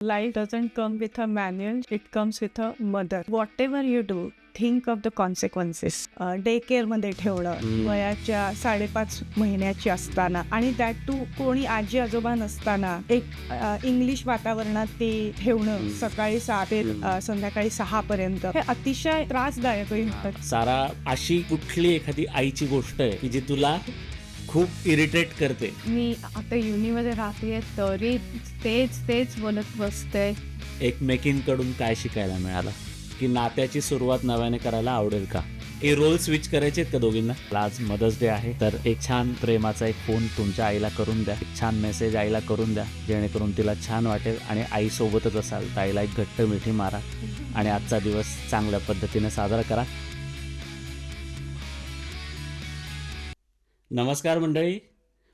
Life doesn't come with a manual, it comes with a mother. Whatever you do, think of the consequences. Day केअरमध्ये ठेवणं वयाच्या 5.5 महिन्याची असताना आणि that to कोणी आजी आजोबा नसताना एक इंग्लिश वातावरणात ते ठेवणं सकाळी 6 ते संध्याकाळी 6 पर्यंत हे अतिशय त्रासदायक होतं. सारा, अशी कुठली एखादी आईची गोष्ट आहे की जी तुला खूप इरिटेट करते? मी आता युनिमध्ये राहते तरी तेच बोलत बसते. एकमेकींकडून काय शिकायला मिळालं की नात्याची सुरुवात नव्याने करायला आवडेल का? हे रोल स्विच करायचे आहेत का दोघींना? आज मदर्स डे आहे तर एक छान प्रेमाचा एक फोन तुमच्या आईला करून द्या, एक छान मेसेज आईला करून द्या जेणेकरून तिला छान वाटेल. आणि आईसोबतच असाल तर आईला एक घट्ट मिठी मारा आणि आजचा दिवस चांगल्या पद्धतीने साजरा करा. नमस्कार मंडळी,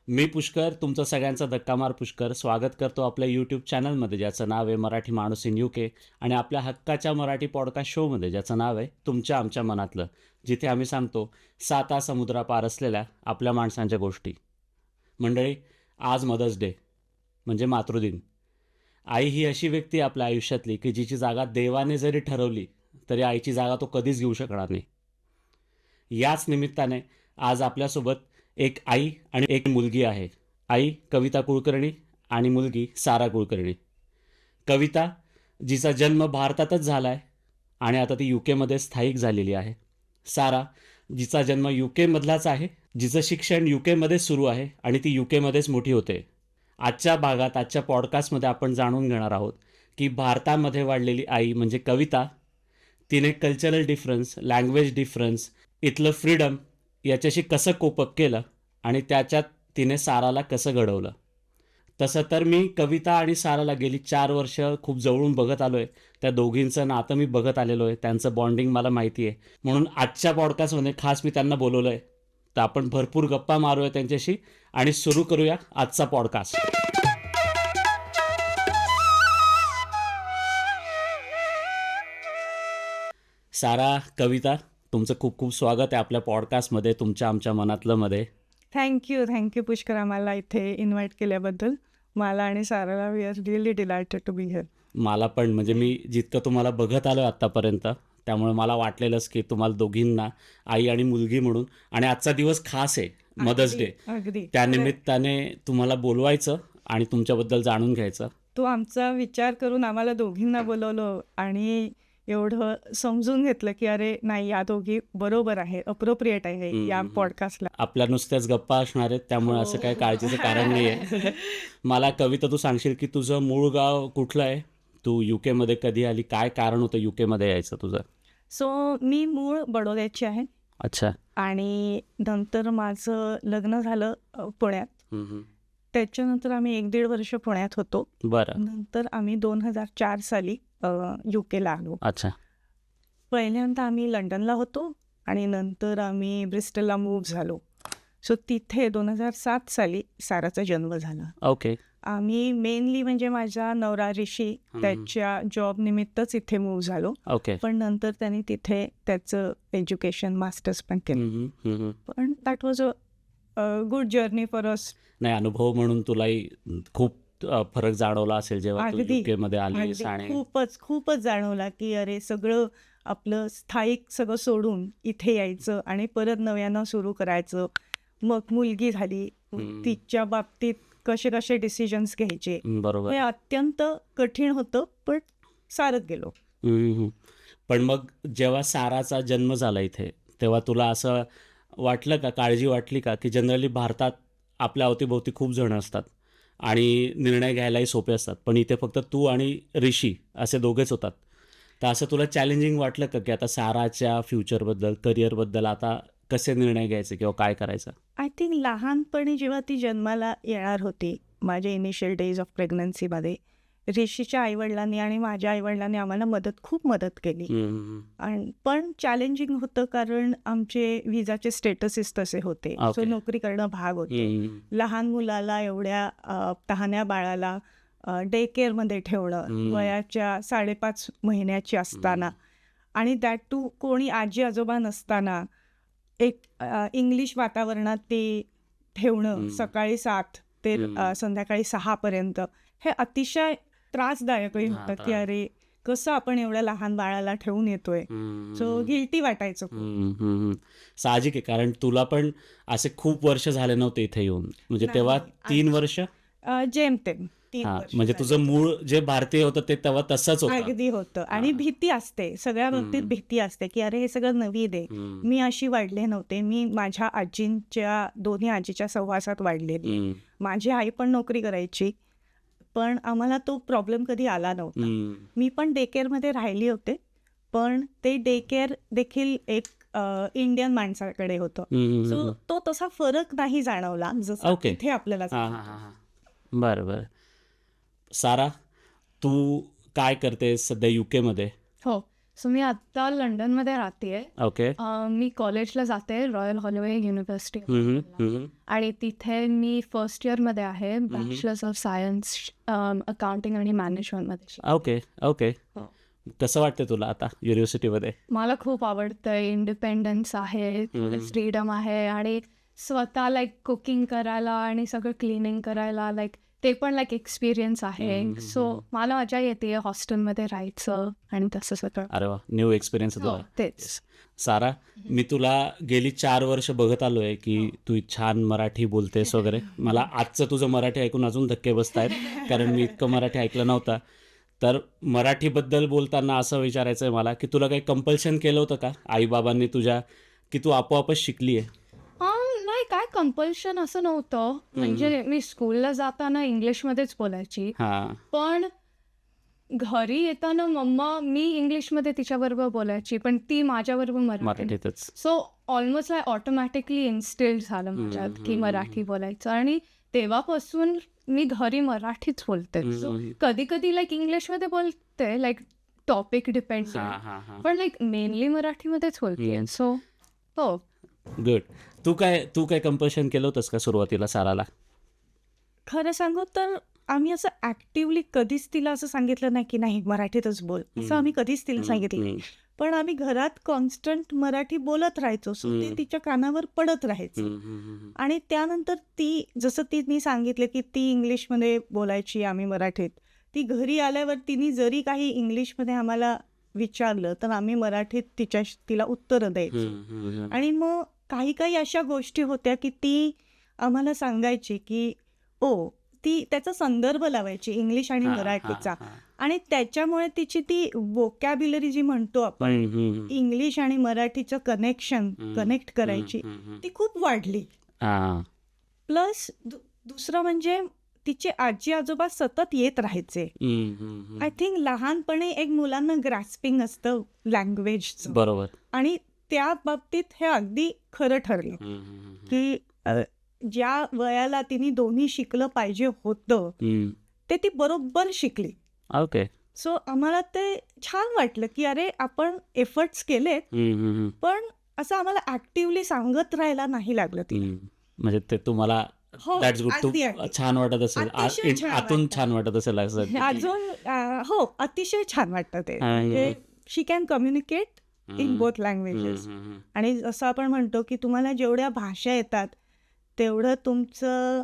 मी पुष्कर, तुमचं सगळ्यांचा धक्कामार पुष्कर स्वागत करतो आपल्या यूट्यूब चॅनलमध्ये ज्याचं नाव आहे मराठी माणूस इन UK आणि आपल्या हक्काच्या मराठी पॉडकास्ट शोमध्ये ज्याचं नाव आहे तुमच्या आमच्या मनातलं, जिथे आम्ही सांगतो 7 समुद्रापार असलेल्या आपल्या माणसांच्या गोष्टी. मंडळी, आज मदर्स डे म्हणजे मातृदिन. आई ही अशी व्यक्ती आपल्या आयुष्यातली की जिची जागा देवाने जरी ठरवली तरी आईची जागा तो कधीच घेऊ शकणार नाही. याच निमित्ताने आज आपल्यासोबत एक आई आणि एक मुलगी आहे. आई कविता कुलकर्णी आणि मुलगी सारा कुलकर्णी. कविता जिचा जन्म भारतातच झाला आहे आणि आता ती UKमध्ये स्थायिक झालेली आहे. सारा जिचा जन्म UKमधलाच आहे, जिचं शिक्षण UKमध्ये सुरू आहे आणि ती UKमध्येच मोठी होते. आजच्या भागात, आजच्या पॉडकास्टमध्ये आपण जाणून घेणार आहोत की भारतामध्ये वाढलेली आई म्हणजे कविता, तिने कल्चरल डिफरन्स, लँग्वेज डिफरन्स, इथलं फ्रीडम याच्याशी कसं कोपअप केलं आणि त्याच्यात तिने साराला कसं घडवलं. तसं तर मी कविता आणि साराला गेली 4 वर्ष खूप जवळून बघत आलो आहे. त्या दोघींचं नातं मी बघत आलेलो आहे, त्यांचं बॉन्डिंग मला माहिती आहे. म्हणून आजच्या पॉडकास्टमध्ये खास मी त्यांना बोलवलं आहे. तर आपण भरपूर गप्पा मारूया त्यांच्याशी आणि सुरू करूया आजचा पॉडकास्ट. सारा, कविता, तुमचं खूप खूप स्वागत आहे आपल्या पॉडकास्टमध्ये तुमच्या आमच्या मनातलं मध्ये. थँक्यू पुष्कर, आम्हाला इथे इन्व्हाइट केल्याबद्दल. मला आणि साराला we are really delighted to be here. मला पण, म्हणजे मी जितकं तुम्हाला बघत आलो आत्तापर्यंत त्यामुळे मला वाटलेलंच की तुम्हाला दोघींना आई आणि मुलगी म्हणून, आणि आजचा दिवस खास आहे मदर्स डे, अगदी त्यानिमित्ताने तुम्हाला बोलवायचं आणि तुमच्याबद्दल जाणून घ्यायचं. तो आमचा विचार करून आम्हाला दोघींना बोलवलं आणि एवढं समजून घेतलं की अरे नाही, या दोघी बरोबर आहे, अप्रोप्रिएट आहे या पॉडकास्टला. आपल्या नुसत्याच गप्पा असणार आहेत त्यामुळे असं काही काळजीचं कारण नाही आहे. मला कविता, तू सांगशील की तुझं मूळ गाव कुठलं आहे? तू UKमध्ये कधी आली? काय कारण होतं UKमध्ये यायचं तुझं? सो मी मूळ बडोद्याची आहे. अच्छा. आणि नंतर माझं लग्न झालं पुण्यात. त्याच्यानंतर आम्ही 1-1.5 वर्ष पुण्यात होतो. बरं. नंतर आम्ही 2004 साली UKला आलो. अच्छा. पहिल्यांदा आम्ही लंडनला होतो आणि नंतर आम्ही ब्रिस्टलला मूव्ह झालो. सो तिथे 2007 साली साराचा जन्म झाला. ओके. आम्ही मेनली म्हणजे माझा नवरा ऋषी त्याच्या जॉब निमित्तच इथे मूव्ह झालो. ओके. पण नंतर त्यांनी तिथे त्याचं एज्युकेशन मास्टर्स पण केलं. पण that was a good journey for us. नाही, अनुभव म्हणून तुलाही खूप फरक जाणवला असेल जेव्हा तू UKमध्ये आलीस? आणि खूपच जाणवला की अरे सगळं आपलं स्थायिक सगळं सोडून इथे यायचं आणि परत नव्यानं सुरू करायचं. मग मुलगी झाली, तिच्या बाबतीत कसे डिसिजन्स घ्यायचे, बरोबर, हे अत्यंत कठीण होतं, पण सारत गेलो. पण मग जेव्हा साराचा जन्म झाला इथे तेव्हा तुला असं वाटलं का, काळजी वाटली का की जनरली भारतात आपल्या अवतीभोवती खूप जण असतात आणि निर्णय घ्यायलाही सोपे असतात, पण इथे फक्त तू आणि ऋषी असे दोघेच होतात. तर असं तुला चॅलेंजिंग वाटलं का की आता साराच्या फ्युचरबद्दल, करिअरबद्दल आता कसे निर्णय घ्यायचे किंवा काय करायचं? आय थिंक लहानपणी जेव्हा ती जन्माला येणार होती, माझ्या इनिशियल डेज ऑफ प्रेग्नन्सीमध्ये ऋषीच्या आईवडिलांनी आणि माझ्या आईवडिलांनी आम्हाला खूप मदत केली. आणि पण चॅलेंजिंग होतं कारण आमचे विजाचे स्टेटसेस तसे होते. सो नोकरी करणं भाग होतं. लहान मुलाला, एवढ्या तहान्या बाळाला डे केअरमध्ये ठेवणं वयाच्या 5.5 महिन्याची असताना आणि दॅट टू कोणी आजी आजोबा नसताना एक इंग्लिश वातावरणात ते ठेवणं सकाळी 7 ते संध्याकाळी 6 पर्यंत, हे अतिशय त्रासदायकही हा, होतं की अरे कसं आपण एवढ्या लहान बाळाला ठेवून येतोय. सो गिल्टी वाटायचं खूप. साहजिक आहे, कारण तुला पण असे खूप वर्ष झाले नव्हते इथे येऊन, म्हणजे तेव्हा नाही, 3 वर्ष. जेमतेम 3 हा, वर्ष म्हणजे झाली. तुझं मूळ जे भारतीय होतं ते तेव्हा तसंच होतं. अगदी होतं. आणि भीती असते सगळ्या बाबतीत, भीती असते की अरे हे सगळं नवीन आहे. मी अशी वाढले नव्हते. मी माझ्या आजींच्या, दोन्ही आजीच्या सहवासात वाढलेली. माझी आई पण नोकरी करायची, पण आम्हाला तो प्रॉब्लेम कधी आला नव्हता. मी पण डे केअरमध्ये राहिली होते, पण ते डे केअर देखील एक इंडियन माणसाकडे होतं. सो तो तसा फरक नाही जाणवला जसं ओके. इथे आपल्याला हां हां हां हां, बरं बरं. सारा, तू काय करतेस सध्या UK मध्ये? हो. सो मी आत्ता लंडनमध्ये राहतेय. ओके. मी कॉलेजला जाते, रॉयल हॉलोवे युनिव्हर्सिटी. आणि तिथे मी फर्स्ट इयरमध्ये आहे, बॅचलर्स ऑफ सायन्स अकाउंटिंग आणि मॅनेजमेंटमध्ये. Okay okay. हो. कसं वाटतं तुला आता युनिव्हर्सिटीमध्ये? मला खूप आवडतं. इंडिपेंडन्स आहे, फ्रीडम आहे, आणि स्वतः लाईक कुकिंग करायला आणि सगळं क्लिनिंग करायला, लाईक ते पण लाईक एक्सपिरियन्स आहे. सो मला मजा येते हॉस्टेलमध्ये राहायचं आणि तसं सगळं. अरे वा, न्यू एक्सपिरियन्स हो, तुला. तेच. सारा, मी तुला गेली 4 वर्ष बघत आलो आहे की तू छान मराठी बोलतेस वगैरे. मला आजचं तुझं मराठी ऐकून अजून धक्के बसत आहेत, कारण मी इतकं मराठी ऐकलं नव्हतं. तर मराठीबद्दल बोलताना असं विचारायचं आहे मला की तुला काही कंपल्शन केलं होतं का आईबाबांनी तुझ्या, की तू आपोआपच शिकली आहे? नाही, काय कंपल्शन असं नव्हतं. म्हणजे मी स्कूलला जाताना इंग्लिशमध्येच बोलायची, हां. पण घरी येताना मम्मा, मी इंग्लिशमध्ये तिच्याबरोबर बोलायची, पण ती माझ्याबरोबर मराठी. मराठीतच. सो ऑलमोस्ट लाईक ऑटोमॅटिकली इन्स्टिल्ड झालं माझ्यात की मराठी बोलायचं, आणि तेव्हापासून मी घरी मराठीच बोलते. सो कधी कधी लाईक इंग्लिशमध्ये बोलते, लाईक टॉपिक डिपेंड, हां हां हां. पण लाईक मेनली मराठीमध्येच बोलते. सो हो. गुड. तू काय कंपल्शन केलं होतंस का सुरुवातीला साराला? खरं सांगू तर आम्ही असं ऍक्टिव्हली कधीच तिला असं सांगितलं नाही की नाही मराठीतच बोल, असं आम्ही कधीच तिला सांगितलं नाही. पण आम्ही घरात कॉन्स्टंट मराठी बोलत राहायचो. सो ते तिच्या कानावर पडत राहायचं. आणि त्यानंतर ती, जसं तिने सांगितलं की ती इंग्लिशमध्ये बोलायची, आम्ही मराठीत. ती घरी आल्यावर तिने जरी काही इंग्लिशमध्ये आम्हाला विचारलं तर आम्ही मराठीत तिला उत्तरं द्यायचो. आणि मग काही अशा गोष्टी होत्या की ती आम्हाला सांगायची की ती त्याचा संदर्भ लावायची इंग्लिश आणि मराठीचा. आणि त्याच्यामुळे तिची ती वोकॅब्युलरी जी म्हणतो आपण, इंग्लिश आणि मराठीचं कनेक्ट करायची, ती खूप वाढली. प्लस दुसरं म्हणजे तिचे आजी आजोबा सतत येत राहायचे. आय थिंक लहानपणी एक मुलांना ग्रॅस्पिंग असतं लँग्वेजचं, बरोबर. आणि त्या बाबतीत हे अगदी खरं ठरलं की ज्या वयाला तिने दोन्ही शिकलं पाहिजे होतं ते ती बरोबर शिकली. ओके. सो आम्हाला ते छान वाटलं की अरे आपण एफर्ट्स केलेत, पण असं आम्हाला ऍक्टिव्हली सांगत राहायला नाही लागलं ती. म्हणजे ते तुम्हाला दॅट्स गुड. तू छान वाटत असेल, आतून छान वाटत असेल असं अजून. हो, अतिशय छान वाटतं ते. She can communicate in both languages. आणि असं आपण म्हणतो की तुम्हाला जेवढ्या भाषा येतात तेवढं तुमचं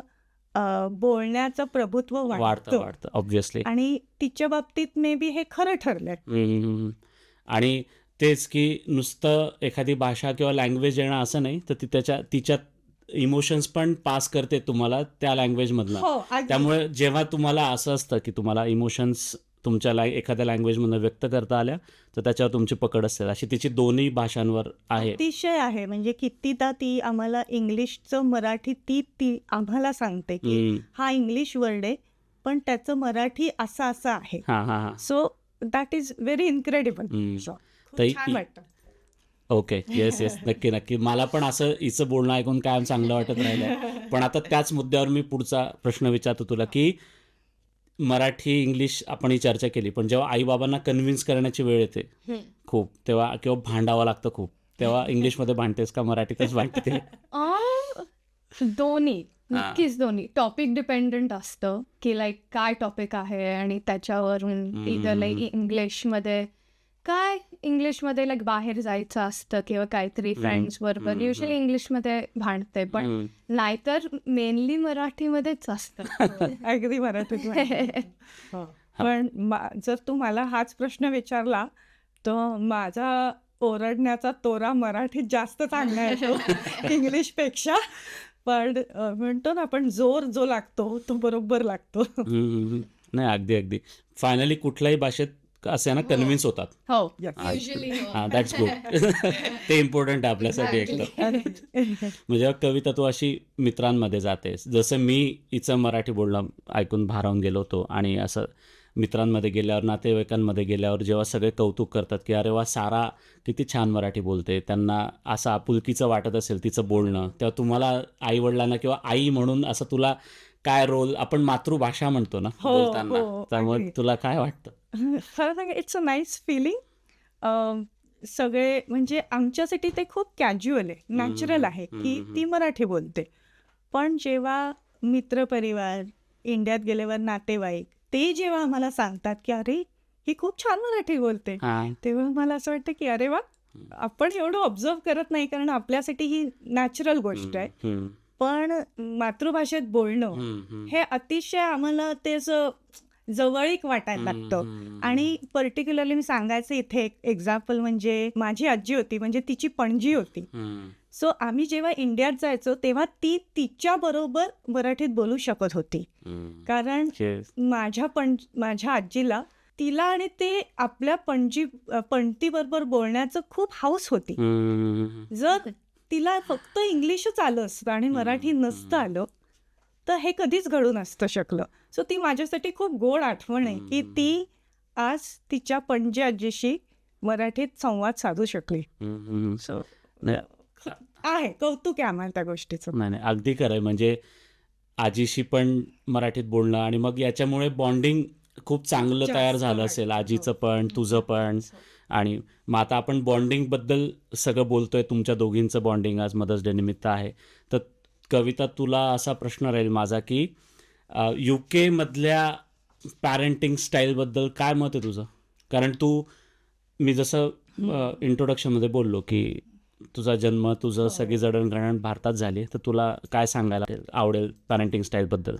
बोलण्याचं प्रभुत्व वाढतं ऑब्व्हियसली. आणि तिच्या बाबतीत मे बी हे खरं ठरलंय. आणि तेच की नुसतं एखादी भाषा किंवा लँग्वेज येणं असं नाही, तर ती तिच्यात इमोशन्स पण पास करते तुम्हाला त्या लँग्वेजमधनं. त्यामुळे जेव्हा तुम्हाला असं असतं की तुम्हाला इमोशन्स तुमच्या एखाद्या लँग्वेजमधनं व्यक्त करता आल्या तर त्याच्यावर तुमची पकड असते. अशी तिची दोन्ही भाषांवर आहे. अतिशय आहे. म्हणजे कितीदा ती आम्हाला इंग्लिशचं मराठी ती आम्हाला सांगते की हा इंग्लिश वर्ड आहे पण त्याचं मराठी असं आहे. So that is very incredible. छान वाटतं. ओके. येस नक्की. मला पण असं हिचं बोलणं ऐकून कायम चांगलं वाटत राहिलं. पण आता त्याच मुद्द्यावर मी पुढचा प्रश्न विचारतो तुला की मराठी इंग्लिश आपण ही चर्चा केली, पण जेव्हा आईबाबांना कन्व्हिन्स करण्याची वेळ येते खूप, तेव्हा किंवा भांडावं लागतं खूप, तेव्हा इंग्लिशमध्ये भांडतेस का मराठीतच भांडते? दोन्ही, नक्कीच दोन्ही. टॉपिक डिपेंडंट असतं की लाईक काय टॉपिक आहे आणि त्याच्यावरून इथं लाईक इंग्लिशमध्ये लाईक बाहेर जायचं असतं किंवा काहीतरी फ्रेंड्स बरोबर, युजली इंग्लिशमध्ये भांडते. पण नाहीतर मेनली मराठीमध्येच असतं. अगदी मराठीत. पण जर तू मला हाच प्रश्न विचारला तर माझा ओरडण्याचा तोरा मराठीत जास्त चांगला येतो इंग्लिशपेक्षा. पण म्हणतो ना आपण जोर जो लागतो तो बरोबर लागतो. नाही, अगदी अगदी. फायनली कुठल्याही भाषेत असे ना कन्व्हिन्स होतात. हो हा, दॅट्स गुड. ते इम्पॉर्टंट आहे आपल्यासाठी एकदम. म्हणजे कविता, तू अशी मित्रांमध्ये जातेस, जसं मी हिचं मराठी बोलणं ऐकून भारावून गेलो होतो, आणि असं मित्रांमध्ये गेल्यावर, नातेवाईकांमध्ये गेल्यावर जेव्हा सगळे कौतुक करतात की अरे वा, सारा किती छान मराठी बोलते, त्यांना असं आपुलकीचं वाटत असेल तिचं बोलणं, तेव्हा तुम्हाला आईवडिलांना किंवा आई म्हणून असं तुला काय रोल, आपण मातृभाषा म्हणतो ना बोलताना, त्यामुळे तुला काय वाटतं? खरं सांगा, इट्स अ नाईस फिलिंग. सगळे म्हणजे आमच्यासाठी ते खूप कॅज्युअल आहे, नॅचरल आहे की ती मराठी बोलते. पण जेव्हा मित्रपरिवार, इंडियात गेल्यावर नातेवाईक, ते जेव्हा आम्हाला सांगतात की अरे ही खूप छान मराठी बोलते, तेव्हा मला असं वाटतं की अरे वा, आपण एवढं ऑब्झर्व करत नाही, कारण आपल्यासाठी ही नॅचरल गोष्ट आहे. पण मातृभाषेत बोलणं हे अतिशय आम्हाला ते असं जवळीक वाटायला लागतं. आणि पर्टिक्युलरली मी सांगायचं इथे एक एक्झाम्पल म्हणजे माझी आजी होती, म्हणजे तिची पणजी होती. सो आम्ही जेव्हा इंडियात जायचो तेव्हा ती तिच्या बरोबर मराठीत बोलू शकत होती, कारण माझ्या आजीला तिला आणि ते आपल्या पणतीबरोबर बोलण्याचं खूप हौस होती. जर तिला फक्त इंग्लिशच आलं असतं आणि मराठी नसतं आलं तर हे कधीच घडू नसतं शकलं. सो ती माझ्यासाठी खूप गोड आठवण आहे की ती आज तिच्या पणजी आजीशी मराठीत संवाद साधू शकली. सो आहे, कौतुक आहे आम्हाला त्या गोष्टीचं. नाही, अगदी खरं आहे. म्हणजे आजीशी पण मराठीत बोलणं, आणि मग याच्यामुळे बॉन्डिंग खूप चांगलं तयार झालं असेल, आजीचं पण तुझं पण. आणि मग आता आपण बॉन्डिंगबद्दल सगळं बोलतोय, तुमच्या दोघींचं बॉन्डिंग आज मदर्स डे निमित्त आहे. तर कविता, तुला असा प्रश्न राहील माझा की UK मधल्या पॅरेंटिंग स्टाईलबद्दल काय मत आहे तुझं? कारण मी जसं इंट्रोडक्शनमध्ये बोललो की तुझा जन्म, तुझं सगळी जडणघडण भारतात झाली, तर तुला काय सांगायला आवडेल पॅरेंटिंग स्टाईलबद्दल?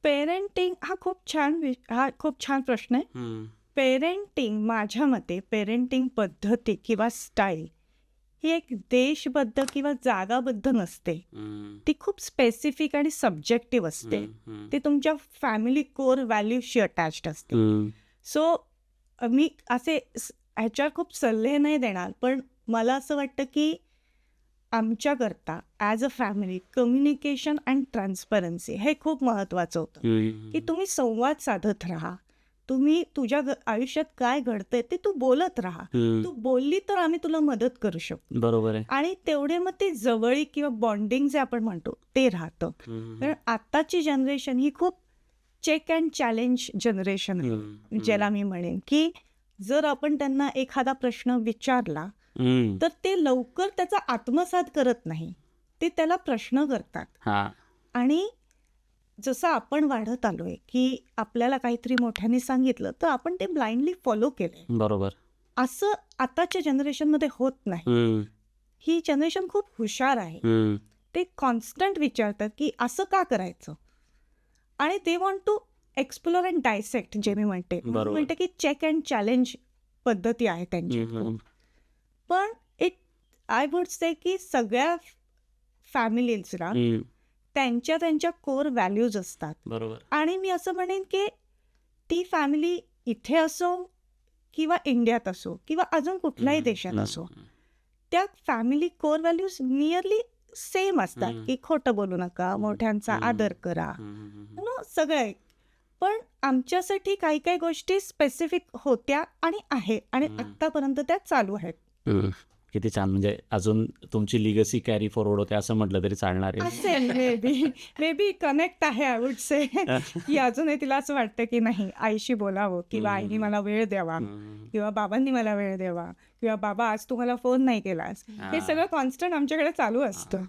पेरेंटिंग हा खूप छान प्रश्न आहे. पेरेंटिंग, माझ्या मते पेरेंटिंग पद्धती किंवा स्टाईल ही एक देशबद्ध किंवा जागाबद्ध नसते. ती खूप स्पेसिफिक आणि सब्जेक्टिव्ह असते. ती तुमच्या फॅमिली कोर व्हॅल्यूशी अटॅच्ड असते. सो मी असे ह्याच्यावर खूप सल्ले नाही देणार, पण मला असं वाटतं की आमच्याकरता as a family communication and transparency हे खूप महत्त्वाचं होतं. की तुम्ही संवाद साधत राहा, तुम्ही तुझ्या आयुष्यात काय घडतंय ते तू बोलत राहा. तू बोलली तर आम्ही तुला मदत करू शकतो. बरोबर आहे. आणि तेवढे मग ते जवळीक किंवा बॉन्डिंग जे आपण म्हणतो ते राहतं. कारण आताची जनरेशन ही खूप चेक अँड चॅलेंज जनरेशन आहे, ज्याला मी म्हणेन की जर आपण त्यांना एखादा प्रश्न विचारला तर ते लवकर त्याचा आत्मसात करत नाही, ते त्याला प्रश्न करतात. आणि जसं आपण वाढत आलोय की आपल्याला काहीतरी मोठ्याने सांगितलं तर आपण ते ब्लाइंडली फॉलो केलंय. बरोबर. असं आताच्या जनरेशनमध्ये होत नाही. ही जनरेशन खूप हुशार आहे. ते कॉन्स्टंट विचारतात की असं का करायचं, आणि they want to explore and dissect, जे मी म्हणते की चेक अँड चॅलेंज पद्धती आहे त्यांची. पण आय वुड से की सगळ्या फॅमिलीजला त्यांच्या कोर व्हॅल्यूज असतात. बरोबर. आणि मी असं म्हणेन की ती फॅमिली इथे असो किंवा इंडियात असो किंवा अजून कुठल्याही देशात असो, त्या family core values nearly same असतात. की खोटं बोलू नका, मोठ्यांचा आदर करा, सगळं. पण आमच्यासाठी काही काही गोष्टी स्पेसिफिक होत्या आणि आहे, आणि आतापर्यंत त्या चालू आहेत. किती छान. म्हणजे अजून तुमची लिगसी कॅरी फॉरवर्ड होते असं म्हटलं तरी चालणार आहे. मे बी कनेक्ट आहे, आय वुड से की अजूनही तिला असं वाटतं की नाही, आईशी बोलावं किंवा आईने मला वेळ द्यावा किंवा बाबांनी मला वेळ द्यावा किंवा बाबा आज तू मला फोन नाही केलास. हे सगळं कॉन्स्टंट आमच्याकडे चालू असतं.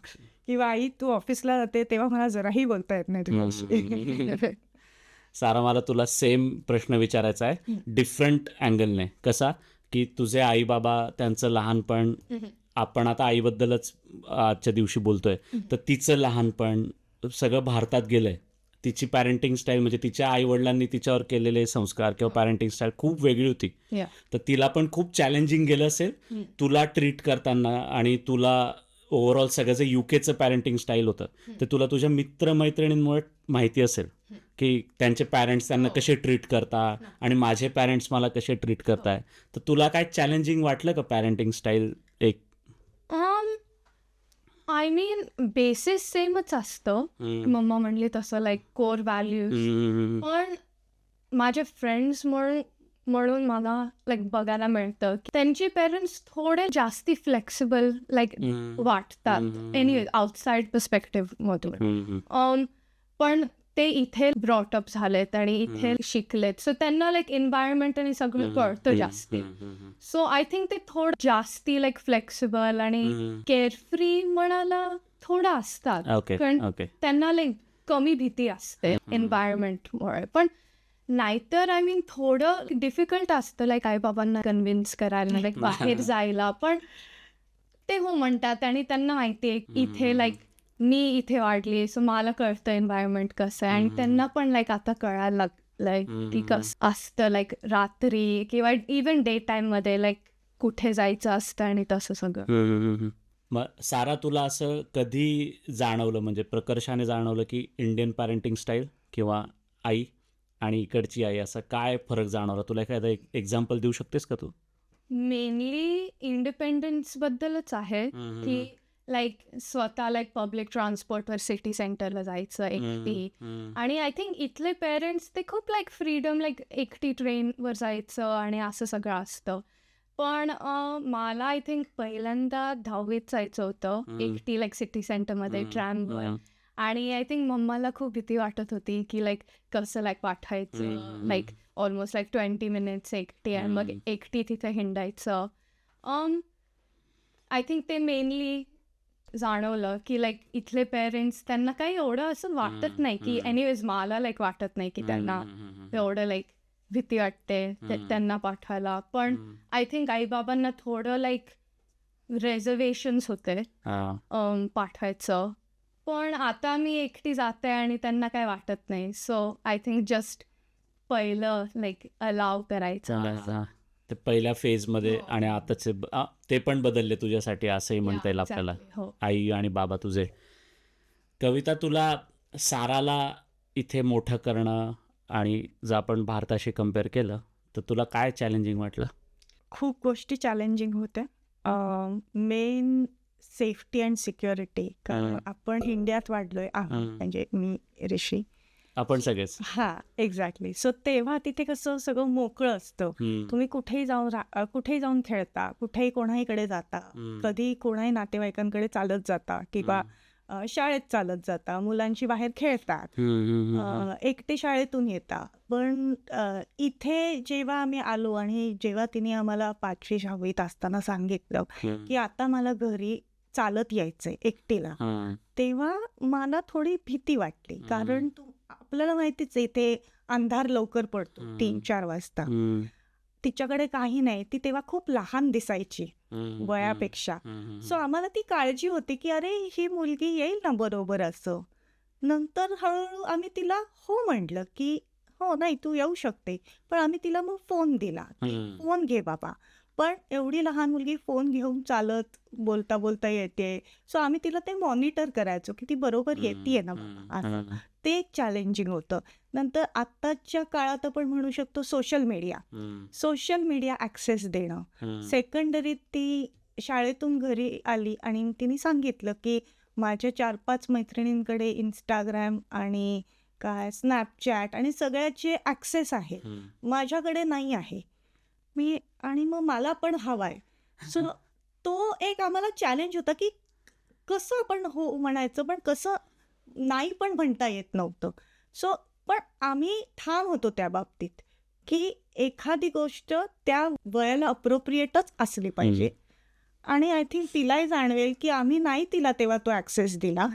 किंवा आई तू ऑफिसला जाते तेव्हा मला जराही बोलता येत नाही तुझ्याशी. सारा, मला तुला सेम प्रश्न विचारायचा आहे, डिफरंट अँगलने. कसा की तुझे आई बाबा, त्यांचं लहानपण, आपण आता आईबद्दलच आजच्या दिवशी बोलतोय, तर तिचं लहानपण सगळं भारतात गेलंय, तिची पॅरेंटिंग स्टाईल म्हणजे तिच्या आईवडिलांनी तिच्यावर केलेले संस्कार किंवा पॅरेंटिंग स्टाईल खूप वेगळी होती. Yeah. तर तिला पण खूप चॅलेंजिंग गेलं असेल तुला ट्रीट करताना, आणि तुला ओव्हरऑल सगळं जे युकेचं पॅरेंटिंग स्टाईल होतं ते तुला तुझ्या मित्रमैत्रिणींमुळे माहिती असेल की त्यांचे पॅरेंट्स त्यांना कसे ट्रीट करतात आणि माझे पॅरेंट्स मला कसे ट्रीट करताय. तर तुला काय चॅलेंजिंग वाटलं का पॅरेंटिंग स्टाईल? एक आय मीन बेसिस सेमच असतं. मम्मा म्हणली तसं लाईक कोर व्हॅल्यूज, पण माझे फ्रेंड्स म्हणून मला लाईक बघायला मिळतं की त्यांचे पेरेंट्स थोडे जास्ती फ्लेक्सिबल लाईक वाटतात एनी आउटसाइड पर्स्पेक्टिव्ह मधून. पण ते इथे ब्रॉटअप झालेत आणि इथे शिकलेत, सो त्यांना लाईक एन्व्हायरमेंट आणि सगळं कळतं जास्ती. सो आय थिंक ते थोडं जास्ती लाईक फ्लेक्सिबल आणि केअरफ्री म्हणाला थोडं असतात, ओके कारण ओके त्यांना लाईक कमी भीती असते एन्व्हायरमेंटमुळे. पण नाहीतर आय मीन थोडं डिफिकल्ट असतं लाईक आई बाबांना कन्व्हिन्स करायला लाईक बाहेर जायला. पण ते हो म्हणतात आणि त्यांना माहिती आहे इथे लाईक मी इथे वाढली, सो मला कळतं एन्व्हायरमेंट कसं आहे. आणि त्यांना पण लाईक आता कळायला लागलंय की कसं असतं लाईक रात्री किंवा इवन डे टाइम मध्ये लाईक कुठे जायचं असतं आणि तसं सगळं. मग सारा, तुला असं कधी जाणवलं, म्हणजे प्रकर्षाने जाणवलं की इंडियन पॅरेंटिंग स्टाईल किंवा आई आणि इकडची आई, असा काय फरक जाणवला तुला? एखादा एक्झाम्पल देऊ शकतेस का तू? मेनली इंडिपेंडन्स बद्दलच आहे की लाईक स्वतः लाईक पब्लिक ट्रान्सपोर्टवर सिटी सेंटरला जायचं एकटी. आणि आय थिंक इथले पेरेंट्स ते खूप लाईक फ्रीडम, लाईक एकटी ट्रेनवर जायचं आणि असं सगळं असतं. पण मला आय थिंक पहिल्यांदा 10वीत जायचं होतं एकटी लाईक सिटी सेंटरमध्ये ट्रॅमवर. आणि आय थिंक मम्माला खूप भीती वाटत होती की लाईक कसं लाईक पाठवायचं, लाईक ऑलमोस्ट लाईक 20 मिनिट्स एकटी आणि मग एकटी तिथे हिंडायचं. आय थिंक ते मेनली जाणवलं की लाईक इथले पेरेंट्स त्यांना काही एवढं असं वाटत नाही की एनिवेज मला लाईक वाटत नाही की त्यांना एवढं लाईक भीती वाटते त्यांना पाठवायला. पण आय थिंक आईबाबांना थोडं लाईक रिझर्वेशन्स होते पाठवायचं. पण आता मी एकटी जाते आणि त्यांना काय वाटत नाही. सो आय थिंक जस्ट पहिलं लाईक अलाव करायचं ते पहिल्या फेजमध्ये. आणि आताचे ते पण बदलले तुझ्यासाठी असंही म्हणता येईल आपल्याला, आई आणि बाबा तुझे. कविता, तुला साराला इथे मोठं करणं आणि जर आपण भारताशी कम्पेअर केलं तर तुला काय चॅलेंजिंग वाटलं? खूप गोष्टी चॅलेंजिंग होत्या. Main safety and security. कारण आपण इंडियात वाढलोय आहोत, म्हणजे मी, ऋषी, आपण सगळेच. हा एक्झॅक्टली. सो तेव्हा तिथे कसं सगळं मोकळं असतं. तुम्ही कुठेही जाऊन खेळता, कुठेही कोणाहीकडे जाता, कधी कोणाही नातेवाईकांकडे चालत जाता किंवा शाळेत चालत जाता, मुलांची बाहेर खेळतात, एकटे शाळेतून येता. पण इथे जेव्हा आम्ही आलो आणि जेव्हा तिने आम्हाला 5वी 6वीत असताना सांगितलं की आता मला घरी चालत यायचंय एकटीला, तेव्हा मला थोडी भीती वाटली. कारण आपल्याला माहितीच आहे इथे अंधार लवकर पडतो 3-4 वाजता. तिच्याकडे काही नाही, ती तेव्हा खूप लहान दिसायची वयापेक्षा. सो आम्हाला ती काळजी होती की अरे ही मुलगी येईल ना बरोबर असं. नंतर हळूहळू आम्ही तिला हो म्हटलं की हो नाही तू येऊ शकते. पण आम्ही तिला मग फोन दिला, फोन घे बाबा. पण एवढी लहान मुलगी फोन घेऊन चालत बोलता बोलता येते. सो आम्ही तिला ते मॉनिटर करायचो की ती बरोबर येते ना बाबा असं. ते एक चॅलेंजिंग होतं. नंतर आत्ताच्या काळात आपण म्हणू शकतो सोशल मीडिया ॲक्सेस देणं. सेकंडरीत ती शाळेतून घरी आली आणि तिने सांगितलं की माझ्या 4-5 मैत्रिणींकडे इंस्टाग्राम आणि काय स्नॅपचॅट आणि सगळ्याचे ॲक्सेस आहे, माझ्याकडे नाही आहे. आणि मग मला पण हवाय. सो तो एक आम्हाला चॅलेंज होता की कसं आपण हो म्हणायचं पण कसं नाही पण म्हणता येत नव्हतं. सो पण आम्ही ठाम होतो त्या बाबतीत की एखादी गोष्ट त्या वयाला अप्रोप्रिएटच असली पाहिजे. आणि आय थिंक तिलाही जाणवेल की आम्ही नाही तिला तेव्हा तो ॲक्सेस दिला.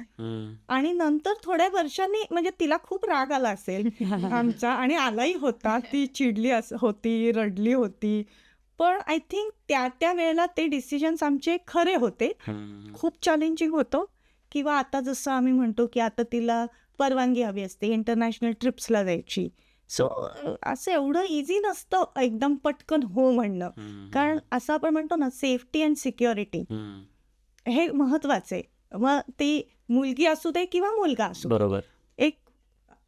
आणि नंतर थोड्या वर्षांनी म्हणजे तिला खूप राग आला असेल आमचा, आणि आलाही होता. ती चिडली होती, रडली होती. पण आय थिंक त्या वेळेला ते डिसिजन्स आमचे खरे होते. खूप चॅलेंजिंग होतं. किंवा आता जसं आम्ही म्हणतो की आता तिला परवानगी हवी असते, इंटरनॅशनल ट्रिप्सला जायची. सो असं एवढं इझी नसतं एकदम पटकन हो म्हणणं. कारण असं आपण म्हणतो ना, सेफ्टी अँड सिक्युरिटी हे महत्वाचं आहे. मग ती मुलगी असू दे किंवा मुलगा असू दे. बरोबर. एक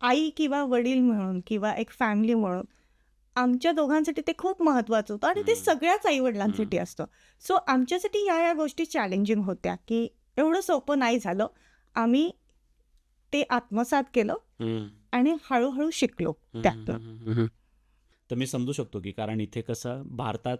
आई किंवा वडील म्हणून किंवा एक फॅमिली म्हणून आमच्या दोघांसाठी ते खूप महत्वाचं होतं आणि ते सगळ्याच आई वडिलांसाठी असतं. सो आमच्यासाठी या गोष्टी चॅलेंजिंग होत्या की एवढं सोपं नाही झालं. आम्ही ते आत्मसात केलं आणि हळूहळू शिकलो त्यातनं. तर मी समजू शकतो की कारण इथे कसं भारतात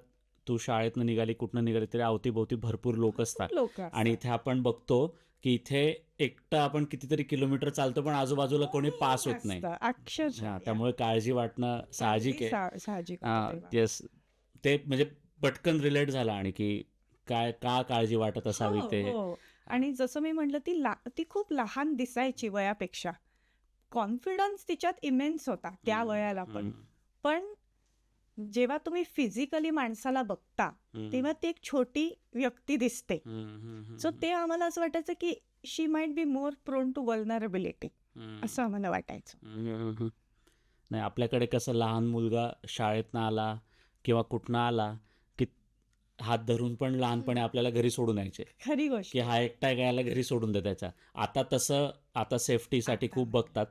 तू शाळेतनं निघाली कुठनं निघाली तरी अवतीभोवती भरपूर लोक असतात लोक आणि इथे आपण बघतो की इथे एकटं आपण कितीतरी किलोमीटर चालतो पण आजूबाजूला कोणी पास होत नाही. अक्षरशः त्यामुळे काळजी वाटणं साहजिक आहे. साहजिक येस, ते म्हणजे पटकन रिलेट झालं आणि की काय का काळजी वाटत असावी ते. आणि जसं मी म्हटलं ती खूप लहान दिसायची वयापेक्षा. कॉन्फिडन्स तिच्यात इमेन्स होता त्या वयाला पण जेव्हा तुम्ही फिजिकली माणसाला बघता तेव्हा ती एक छोटी व्यक्ती दिसते. सो ते आम्हाला असं वाटायचं की she might be more prone to vulnerability असं आम्हाला वाटायचं. नाही, आपल्याकडे कसं लहान मुलगा शाळेतनं आला किंवा कुठनं आला की हात धरून पण लहानपणी आपल्याला घरी सोडून यायचे खरी गोष्ट की हा एकटा गायला घरी सोडून दे त्याचा. आता सेफ्टीसाठी खूप बघतात.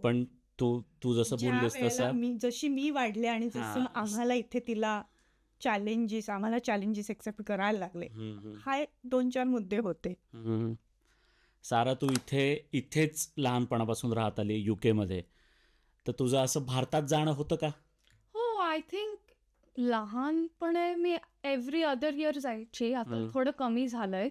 पण तू जसं बोललीस तसं जशी मी वाढले आणि जसं आम्हाला इथे आम्हाला चॅलेंजेस एक्सेप्ट करायला लागले. हा 2-4 मुद्दे होते. सारा, तू इथेच लहानपणापासून राहत आली UK मध्ये, तर तुझं असं भारतात जाणं होतं का? हो, आय थिंक लहानपणे मी एव्हरी अदर इयर जायची. आता थोडं कमी झालंय.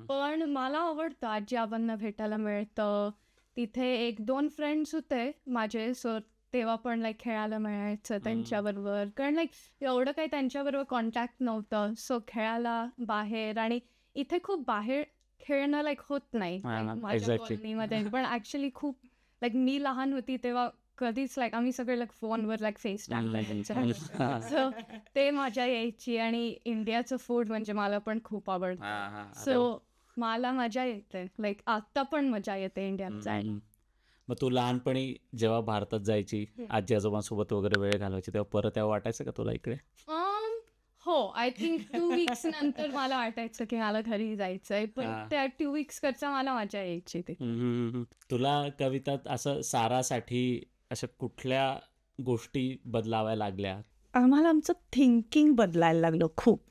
पण मला आवडतं आजी आबांना भेटायला मिळतं. तिथे 1-2 फ्रेंड्स होते माझे. सो तेव्हा पण लाईक खेळायला मिळायचं त्यांच्याबरोबर. कारण लाईक एवढं काही त्यांच्याबरोबर कॉन्टॅक्ट नव्हतं. सो खेळायला बाहेर आणि इथे खूप बाहेर खेळणं लाईक होत नाही माझ्या कॉलनीमध्ये. पण ऍक्च्युली खूप लाईक मी लहान होती तेव्हा कधीच लाईक आम्ही सगळे लाईक फोनवर लाईक फेस टाकला. सो ते मजा यायची. आणि इंडियाचं फूड म्हणजे मला पण खूप आवडतं. सो मला मजा येते लाईक आता पण मजा येते इंडियात जायला. मग तू लहानपणी जेव्हा भारतात जायची आजी आजोबांसोबत वगैरे वेळ घालवायची तेव्हा तेव्हा वाटायचं का तुला इकडे? हो, आय थिंक 2 वीक्स नंतर मला वाटायचं की मला घरी जायचंय. पण त्या 2 वीक्स करता मला मजा यायची ते. तुला कवितात असं सारासाठी अशा कुठल्या गोष्टी बदलाव्या लागल्या? आम्हाला आमचं थिंकिंग बदलायला लागलं खूप.